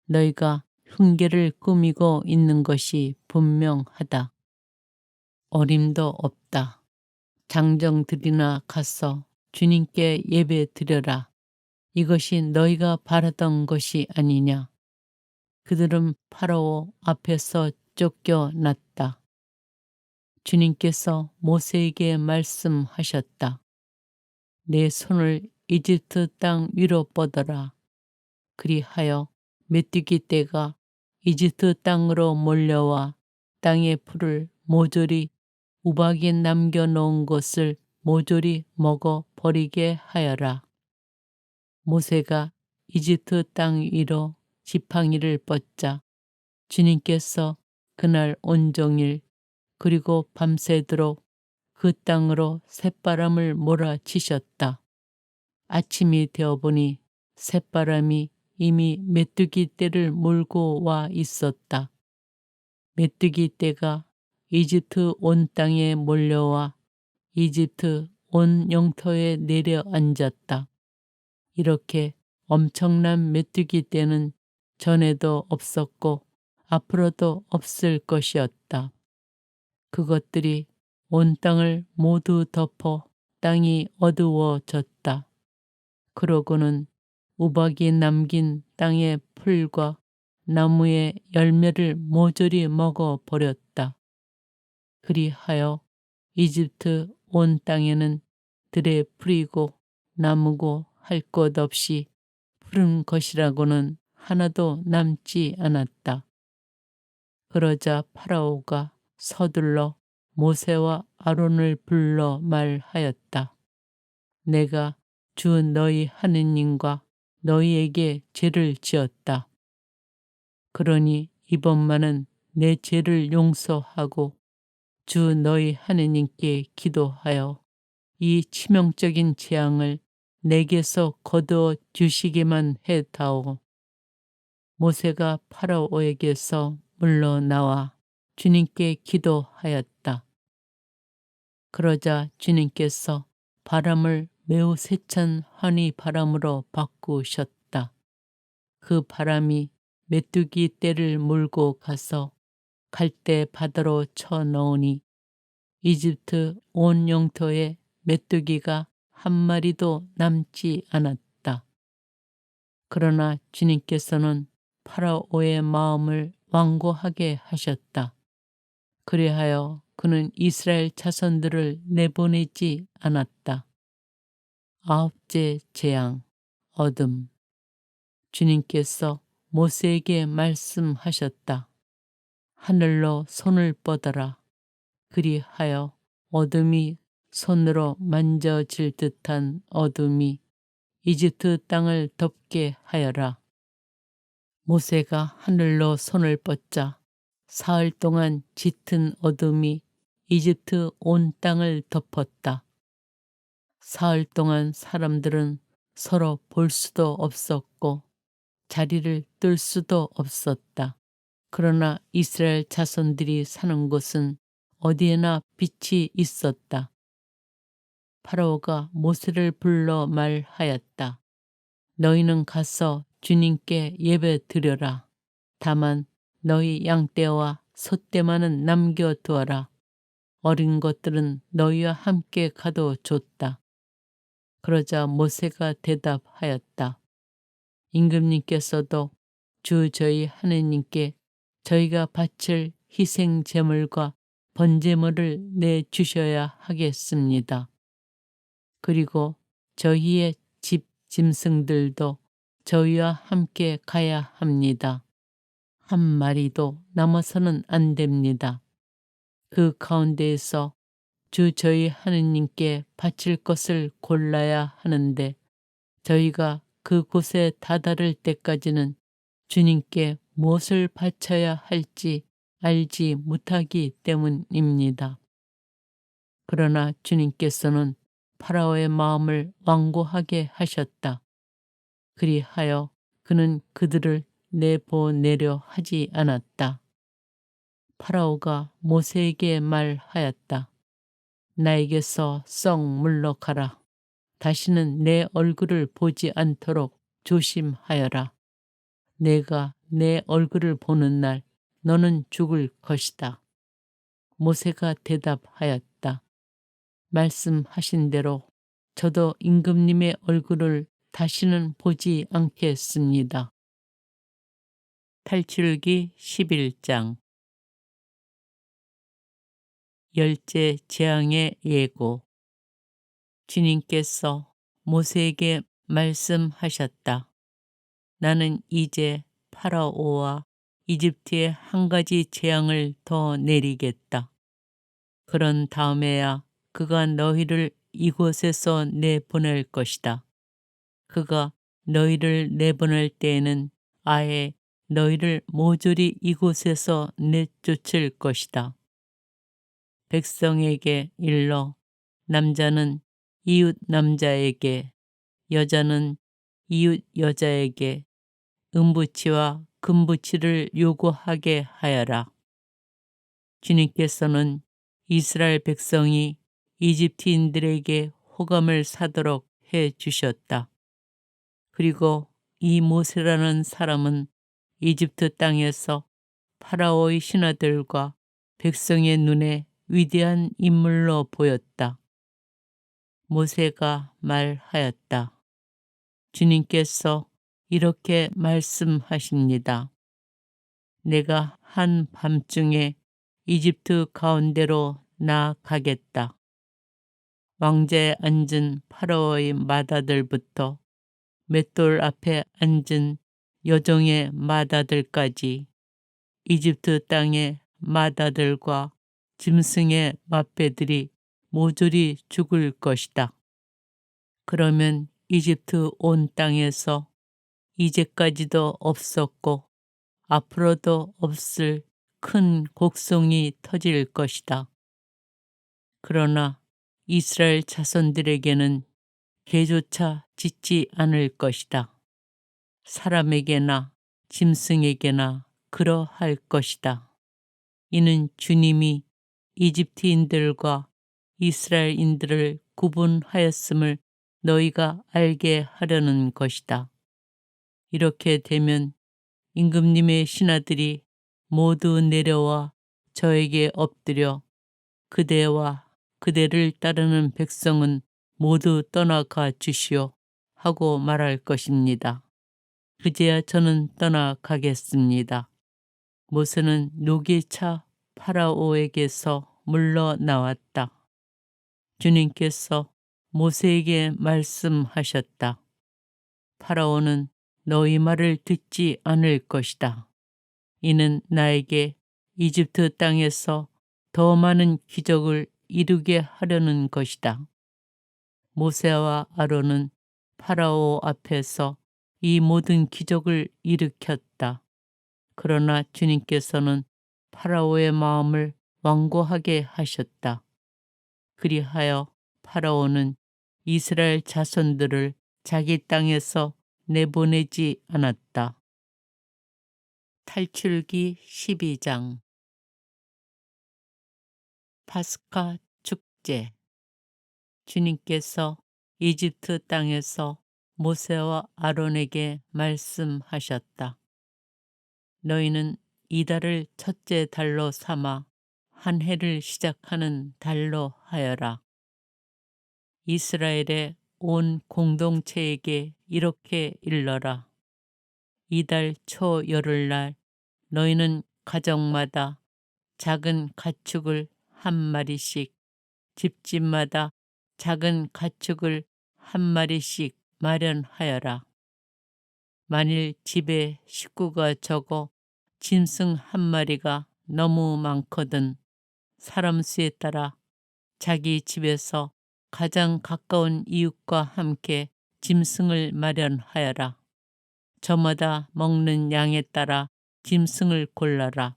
너희가 흉계를 꾸미고 있는 것이 분명하다. 어림도 없다. 장정들이나 가서 주님께 예배 드려라. 이것이 너희가 바라던 것이 아니냐. 그들은 파라오 앞에서 쫓겨났다. 주님께서 모세에게 말씀하셨다. 내 손을 이집트 땅 위로 뻗어라. 그리하여 메뚜기 떼가 이집트 땅으로 몰려와 땅의 풀을 모조리 우박에 남겨놓은 것을 모조리 먹어 버리게 하여라. 모세가 이집트 땅 위로 지팡이를 뻗자 주님께서 그날 온종일 그리고 밤새도록 그 땅으로 새바람을 몰아치셨다. 아침이 되어보니 새바람이 이미 메뚜기 떼를 몰고 와 있었다. 메뚜기 떼가 이집트 온 땅에 몰려와 이집트 온 영토에 내려앉았다. 이렇게 엄청난 메뚜기 떼는 전에도 없었고 앞으로도 없을 것이었다. 그것들이 온 땅을 모두 덮어 땅이 어두워졌다. 그러고는 우박이 남긴 땅의 풀과 나무의 열매를 모조리 먹어버렸다. 그리하여 이집트 온 땅에는 들에 풀이고 나무고 할 것 없이 푸른 것이라고는 하나도 남지 않았다. 그러자 파라오가 서둘러 모세와 아론을 불러 말하였다. 내가 주 너희 하느님과 너희에게 죄를 지었다. 그러니 이번만은 내 죄를 용서하고 주 너희 하느님께 기도하여 이 치명적인 재앙을 내게서 거두어 주시기만 해다오. 모세가 파라오에게서 물러나와 주님께 기도하였다. 그러자 주님께서 바람을 매우 세찬 환희 바람으로 바꾸셨다. 그 바람이 메뚜기 떼를 몰고 가서 갈대 바다로 쳐넣으니 이집트 온 영토에 메뚜기가 한 마리도 남지 않았다. 그러나 주님께서는 파라오의 마음을 완고하게 하셨다. 그리하여 그는 이스라엘 자손들을 내보내지 않았다. 아홉째 재앙, 어둠. 주님께서 모세에게 말씀하셨다. 하늘로 손을 뻗어라. 그리하여 어둠이 손으로 만져질 듯한 어둠이 이집트 땅을 덮게 하여라. 모세가 하늘로 손을 뻗자 사흘 동안 짙은 어둠이 이집트 온 땅을 덮었다. 사흘 동안 사람들은 서로 볼 수도 없었고 자리를 뜰 수도 없었다. 그러나 이스라엘 자손들이 사는 곳은 어디에나 빛이 있었다. 파라오가 모세를 불러 말하였다. 너희는 가서 주님께 예배 드려라. 다만 너희 양떼와 소떼만은 남겨두어라. 어린 것들은 너희와 함께 가도 좋다. 그러자 모세가 대답하였다. 임금님께서도 주 저희 하느님께 저희가 바칠 희생 제물과 번제물을 내주셔야 하겠습니다. 그리고 저희의 집 짐승들도 저희와 함께 가야 합니다. 한 마리도 남아서는 안 됩니다. 그 가운데에서 주 저희 하느님께 바칠 것을 골라야 하는데 저희가 그곳에 다다를 때까지는 주님께 무엇을 바쳐야 할지 알지 못하기 때문입니다. 그러나 주님께서는 파라오의 마음을 완고하게 하셨다. 그리하여 그는 그들을 내보내려 하지 않았다. 파라오가 모세에게 말하였다. 나에게서 썩 물러가라. 다시는 내 얼굴을 보지 않도록 조심하여라. 내가 내 얼굴을 보는 날 너는 죽을 것이다. 모세가 대답하였다. 말씀하신 대로 저도 임금님의 얼굴을 다시는 보지 않겠습니다. 탈출기 11장 열째 재앙의 예고. 주님께서 모세에게 말씀하셨다. 나는 이제 파라오와 이집트에 한 가지 재앙을 더 내리겠다. 그런 다음에야 그가 너희를 이곳에서 내보낼 것이다. 그가 너희를 내보낼 때에는 아예 너희를 모조리 이곳에서 내쫓을 것이다. 백성에게 일러 남자는 이웃 남자에게, 여자는 이웃 여자에게 은부치와 금부치를 요구하게 하여라. 주님께서는 이스라엘 백성이 이집트인들에게 호감을 사도록 해 주셨다. 그리고 이 모세라는 사람은 이집트 땅에서 파라오의 신하들과 백성의 눈에 위대한 인물로 보였다. 모세가 말하였다. 주님께서 이렇게 말씀하십니다. 내가 한 밤중에 이집트 가운데로 나아가겠다. 왕자에 앉은 파라오의 마다들부터 맷돌 앞에 앉은 여종의 마다들까지 이집트 땅의 마다들과 짐승의 마패들이 모조리 죽을 것이다. 그러면 이집트 온 땅에서 이제까지도 없었고 앞으로도 없을 큰 곡성이 터질 것이다. 그러나 이스라엘 자손들에게는 개조차 짖지 않을 것이다. 사람에게나 짐승에게나 그러할 것이다. 이는 주님이 이집트인들과 이스라엘인들을 구분하였음을 너희가 알게 하려는 것이다. 이렇게 되면 임금님의 신하들이 모두 내려와 저에게 엎드려 그대와 그대를 따르는 백성은 모두 떠나가 주시오 하고 말할 것입니다. 그제야 저는 떠나가겠습니다. 모세는 녹이 차 파라오에게서 물러나왔다. 주님께서 모세에게 말씀하셨다. 파라오는 너희 말을 듣지 않을 것이다. 이는 나에게 이집트 땅에서 더 많은 기적을 이루게 하려는 것이다. 모세와 아론은 파라오 앞에서 이 모든 기적을 일으켰다. 그러나 주님께서는 파라오의 마음을 완고하게 하셨다. 그리하여 파라오는 이스라엘 자손들을 자기 땅에서 내보내지 않았다. 탈출기 12장 파스카 축제. 주님께서 이집트 땅에서 모세와 아론에게 말씀하셨다. 너희는 이달을 첫째 달로 삼아 한 해를 시작하는 달로 하여라. 이스라엘의 온 공동체에게 이렇게 일러라. 이달 초 열흘날 너희는 가정마다 작은 가축을 한 마리씩, 집집마다 작은 가축을 한 마리씩 마련하여라. 만일 집에 식구가 적어 짐승 한 마리가 너무 많거든 사람 수에 따라 자기 집에서 가장 가까운 이웃과 함께 짐승을 마련하여라. 저마다 먹는 양에 따라 짐승을 골라라.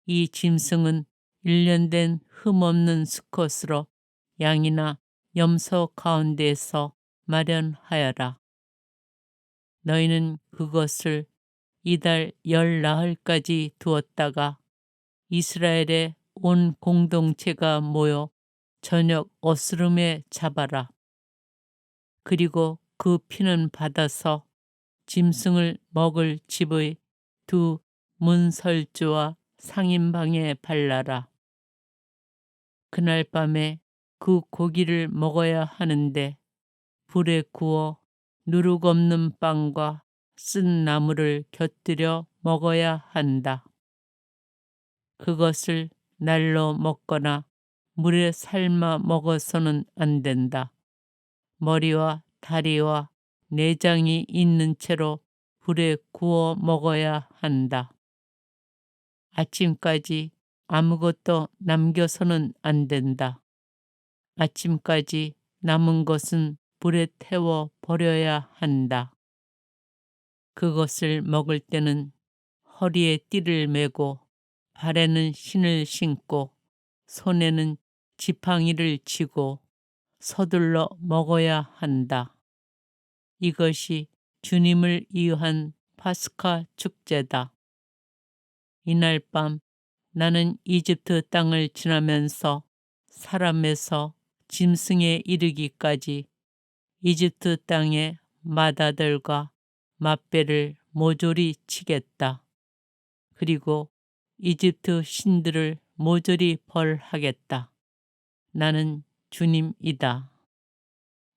이 짐승은 일련된 흠없는 수컷으로 양이나 염소 가운데에서 마련하여라. 너희는 그것을 이달 열 나흘까지 두었다가 이스라엘의 온 공동체가 모여 저녁 어스름에 잡아라. 그리고 그 피는 받아서 짐승을 먹을 집의 두 문설주와 상인방에 발라라. 그날 밤에 그 고기를 먹어야 하는데 불에 구워 누룩 없는 빵과 쓴 나물을 곁들여 먹어야 한다. 그것을 날로 먹거나 물에 삶아 먹어서는 안 된다. 머리와 다리와 내장이 있는 채로 불에 구워 먹어야 한다. 아침까지 아무것도 남겨서는 안 된다. 아침까지 남은 것은 불에 태워 버려야 한다. 그것을 먹을 때는 허리에 띠를 메고 발에는 신을 신고 손에는 지팡이를 쥐고 서둘러 먹어야 한다. 이것이 주님을 위한 파스카 축제다. 이날 밤 나는 이집트 땅을 지나면서 사람에서 짐승에 이르기까지 이집트 땅의 마다들과 맛배를 모조리 치겠다. 그리고 이집트 신들을 모조리 벌하겠다. 나는 주님이다.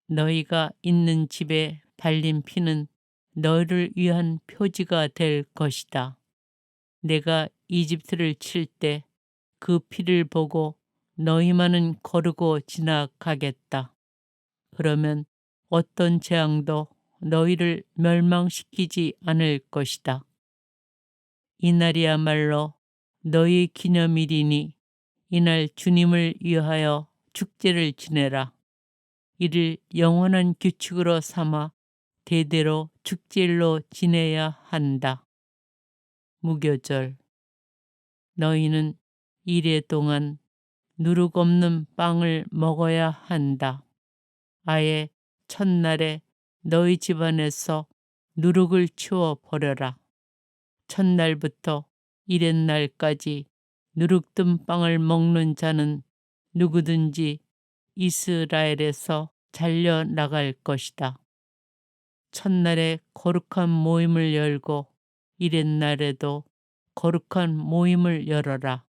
너희가 있는 집에 발린 피는 너희를 위한 표지가 될 것이다. 내가 이집트를 칠 때 그 피를 보고 너희만은 거르고 지나가겠다. 그러면 어떤 재앙도 너희를 멸망시키지 않을 것이다. 이날이야말로 너희 기념일이니 이날 주님을 위하여 축제를 지내라. 이를 영원한 규칙으로 삼아 대대로 축제일로 지내야 한다. 무교절. 너희는 이래 동안 누룩 없는 빵을 먹어야 한다. 아예 첫날에 너희 집안에서 누룩을 치워 버려라. 첫날부터 이렛날까지 누룩 든 빵을 먹는 자는 누구든지 이스라엘에서 잘려 나갈 것이다. 첫날에 거룩한 모임을 열고 이렛날에도 거룩한 모임을 열어라.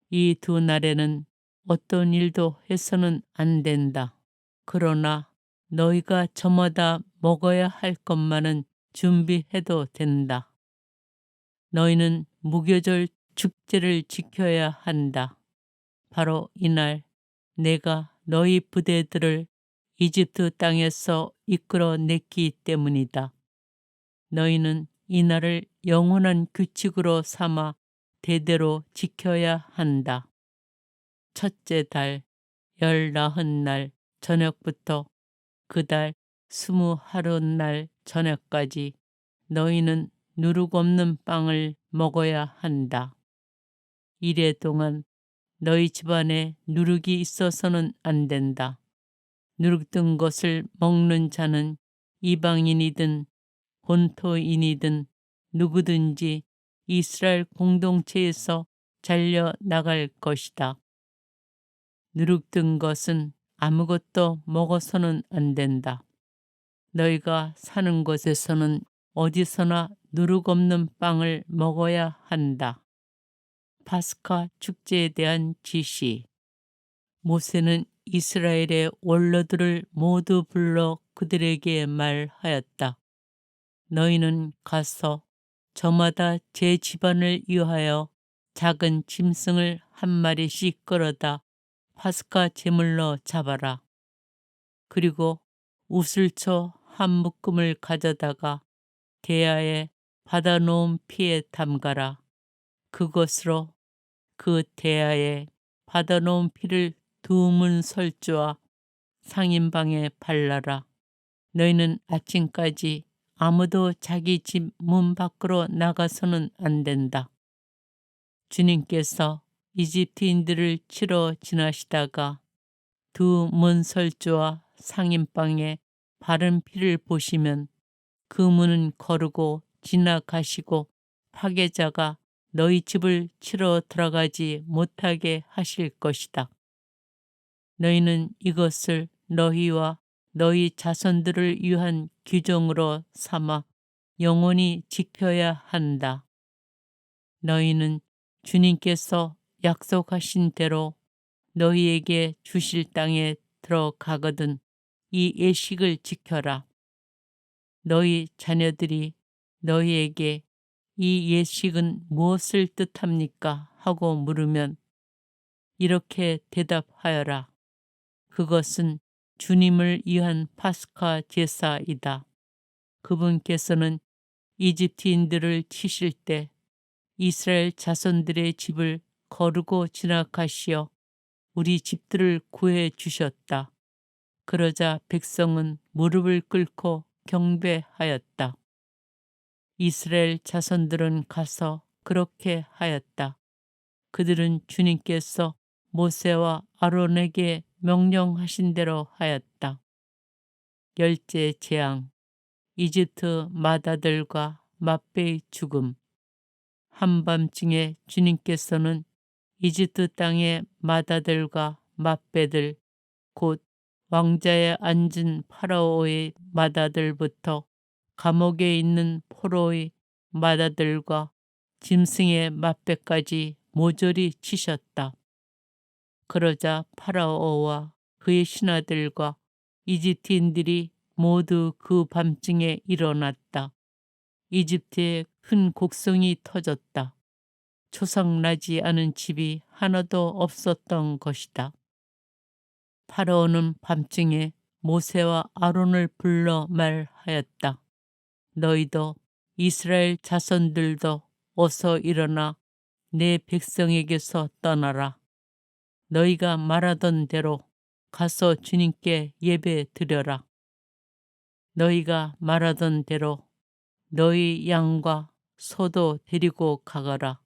이 두 날에는 어떤 일도 해서는 안 된다. 그러나 너희가 저마다 먹어야 할 것만은 준비해도 된다. 너희는 무교절 축제를 지켜야 한다. 바로 이날 내가 너희 부대들을 이집트 땅에서 이끌어냈기 때문이다. 너희는 이날을 영원한 규칙으로 삼아 대대로 지켜야 한다. 첫째 달 열 나흔날 저녁부터 그 달 20하룻날 저녁까지 너희는 누룩 없는 빵을 먹어야 한다. 이래 동안 너희 집안에 누룩이 있어서는 안 된다. 누룩 든 것을 먹는 자는 이방인이든 본토인이든 누구든지 이스라엘 공동체에서 잘려 나갈 것이다. 누룩 든 것은 아무것도 먹어서는 안 된다. 너희가 사는 곳에서는 어디서나 누룩 없는 빵을 먹어야 한다. 파스카 축제에 대한 지시. 모세는 이스라엘의 원로들을 모두 불러 그들에게 말하였다. 너희는 가서 저마다 제 집안을 위하여 작은 짐승을 한 마리씩 끌어다 파스카 제물로 잡아라. 그리고 우슬초 한 묶음을 가져다가 대야에 받아놓은 피에 담가라. 그것으로 그 대야에 받아놓은 피를 두 문설주와 상인방에 발라라. 너희는 아침까지 아무도 자기 집 문 밖으로 나가서는 안 된다. 주님께서 이집트인들을 치러 지나시다가 두 문설주와 상인방에 바른 피를 보시면 그 문은 거르고 지나가시고 파괴자가 너희 집을 치러 들어가지 못하게 하실 것이다. 너희는 이것을 너희와 너희 자손들을 위한 규정으로 삼아 영원히 지켜야 한다. 너희는 주님께서 약속하신 대로 너희에게 주실 땅에 들어가거든 이 예식을 지켜라. 너희 자녀들이 너희에게 이 예식은 무엇을 뜻합니까? 하고 물으면 이렇게 대답하여라. 그것은 주님을 위한 파스카 제사이다. 그분께서는 이집트인들을 치실 때 이스라엘 자손들의 집을 거르고 지나가시어 우리 집들을 구해 주셨다. 그러자 백성은 무릎을 꿇고 경배하였다. 이스라엘 자손들은 가서 그렇게 하였다. 그들은 주님께서 모세와 아론에게 명령하신 대로 하였다. 열째 재앙, 이집트 마다들과 맛배의 죽음. 한밤중에 주님께서는 이집트 땅의 마다들과 맛배들, 곧 왕자에 앉은 파라오의 마다들부터 감옥에 있는 포로의 마다들과 짐승의 맛배까지 모조리 치셨다. 그러자 파라오와 그의 신하들과 이집트인들이 모두 그 밤중에 일어났다. 이집트에 큰 곡성이 터졌다. 초상나지 않은 집이 하나도 없었던 것이다. 파라오는 밤중에 모세와 아론을 불러 말하였다. 너희도 이스라엘 자손들도 어서 일어나 내 백성에게서 떠나라. 너희가 말하던 대로 가서 주님께 예배 드려라. 너희가 말하던 대로 너희 양과 소도 데리고 가거라.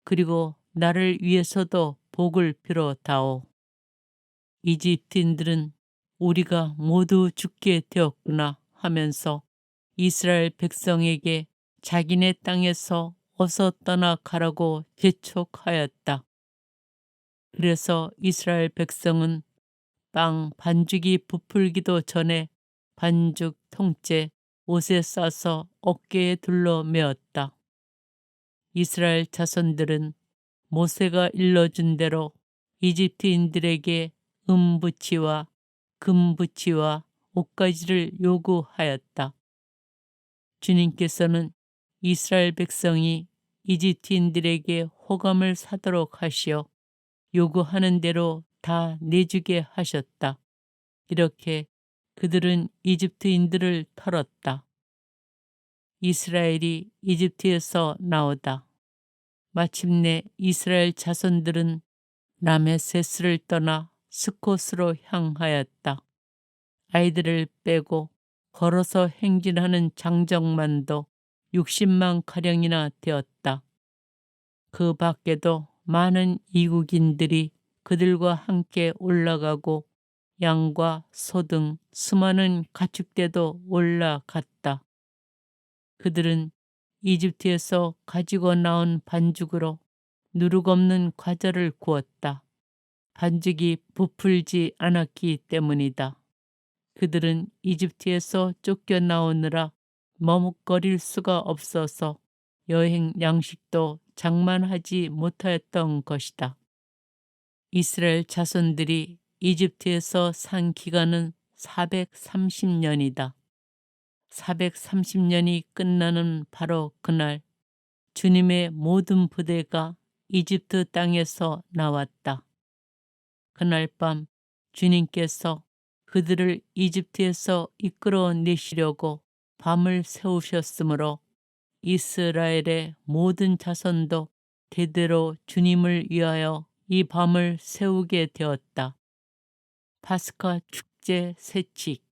그리고 나를 위해서도 복을 빌어다오. 이집트인들은 우리가 모두 죽게 되었구나 하면서 이스라엘 백성에게 자기네 땅에서 어서 떠나가라고 재촉하였다. 그래서 이스라엘 백성은 빵 반죽이 부풀기도 전에 반죽 통째 옷에 싸서 어깨에 둘러 메었다. 이스라엘 자손들은 모세가 일러준 대로 이집트인들에게 은부치와 금부치와 옷가지를 요구하였다. 주님께서는 이스라엘 백성이 이집트인들에게 호감을 사도록 하시어 요구하는 대로 다 내주게 하셨다. 이렇게 그들은 이집트인들을 털었다. 이스라엘이 이집트에서 나오다. 마침내 이스라엘 자손들은 라메세스를 떠나 스콧으로 향하였다. 아이들을 빼고 걸어서 행진하는 장정만도 60만 가량이나 되었다. 그 밖에도 많은 이국인들이 그들과 함께 올라가고 양과 소 등 수많은 가축대도 올라갔다. 그들은 이집트에서 가지고 나온 반죽으로 누룩 없는 과자를 구웠다. 반죽이 부풀지 않았기 때문이다. 그들은 이집트에서 쫓겨나오느라 머뭇거릴 수가 없어서 여행 양식도 장만하지 못하였던 것이다. 이스라엘 자손들이 이집트에서 산 기간은 430년이다. 430년이 끝나는 바로 그날 주님의 모든 부대가 이집트 땅에서 나왔다. 그날 밤 주님께서 그들을 이집트에서 이끌어내시려고 밤을 새우셨으므로 이스라엘의 모든 자손도 대대로 주님을 위하여 이 밤을 새우게 되었다. 파스카 축제 세칙.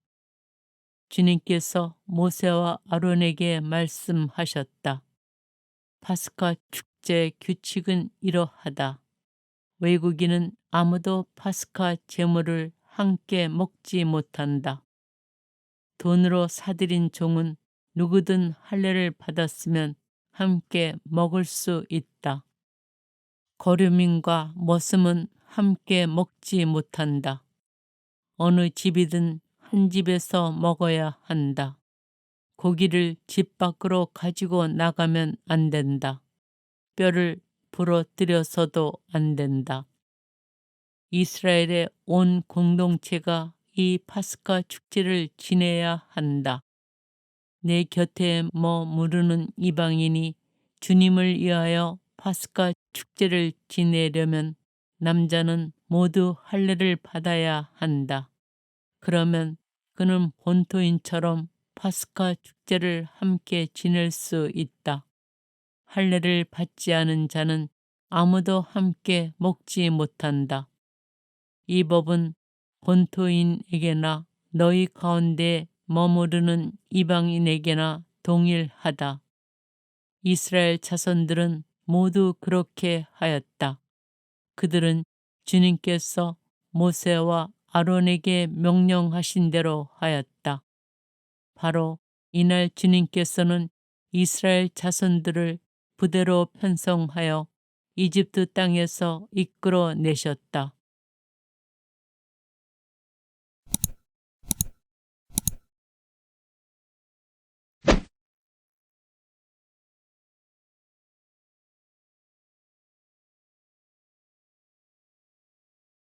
주님께서 모세와 아론에게 말씀하셨다. 파스카 축제 규칙은 이러하다. 외국인은 아무도 파스카 제물을 함께 먹지 못한다. 돈으로 사들인 종은 누구든 할례를 받았으면 함께 먹을 수 있다. 거류민과 머슴은 함께 먹지 못한다. 어느 집이든 한 집에서 먹어야 한다. 고기를 집 밖으로 가지고 나가면 안 된다. 뼈를 부러뜨려서도 안 된다. 이스라엘의 온 공동체가 이 파스카 축제를 지내야 한다. 내 곁에 머무르는 이방인이 주님을 위하여 파스카 축제를 지내려면 남자는 모두 할례를 받아야 한다. 그러면 그는 본토인처럼 파스카 축제를 함께 지낼 수 있다. 할례를 받지 않은 자는 아무도 함께 먹지 못한다. 이 법은 본토인에게나 너희 가운데 머무르는 이방인에게나 동일하다. 이스라엘 자손들은 모두 그렇게 하였다. 그들은 주님께서 모세와 아론에게 명령하신 대로 하였다. 바로 이날 주님께서는 이스라엘 자손들을 부대로 편성하여 이집트 땅에서 이끌어 내셨다.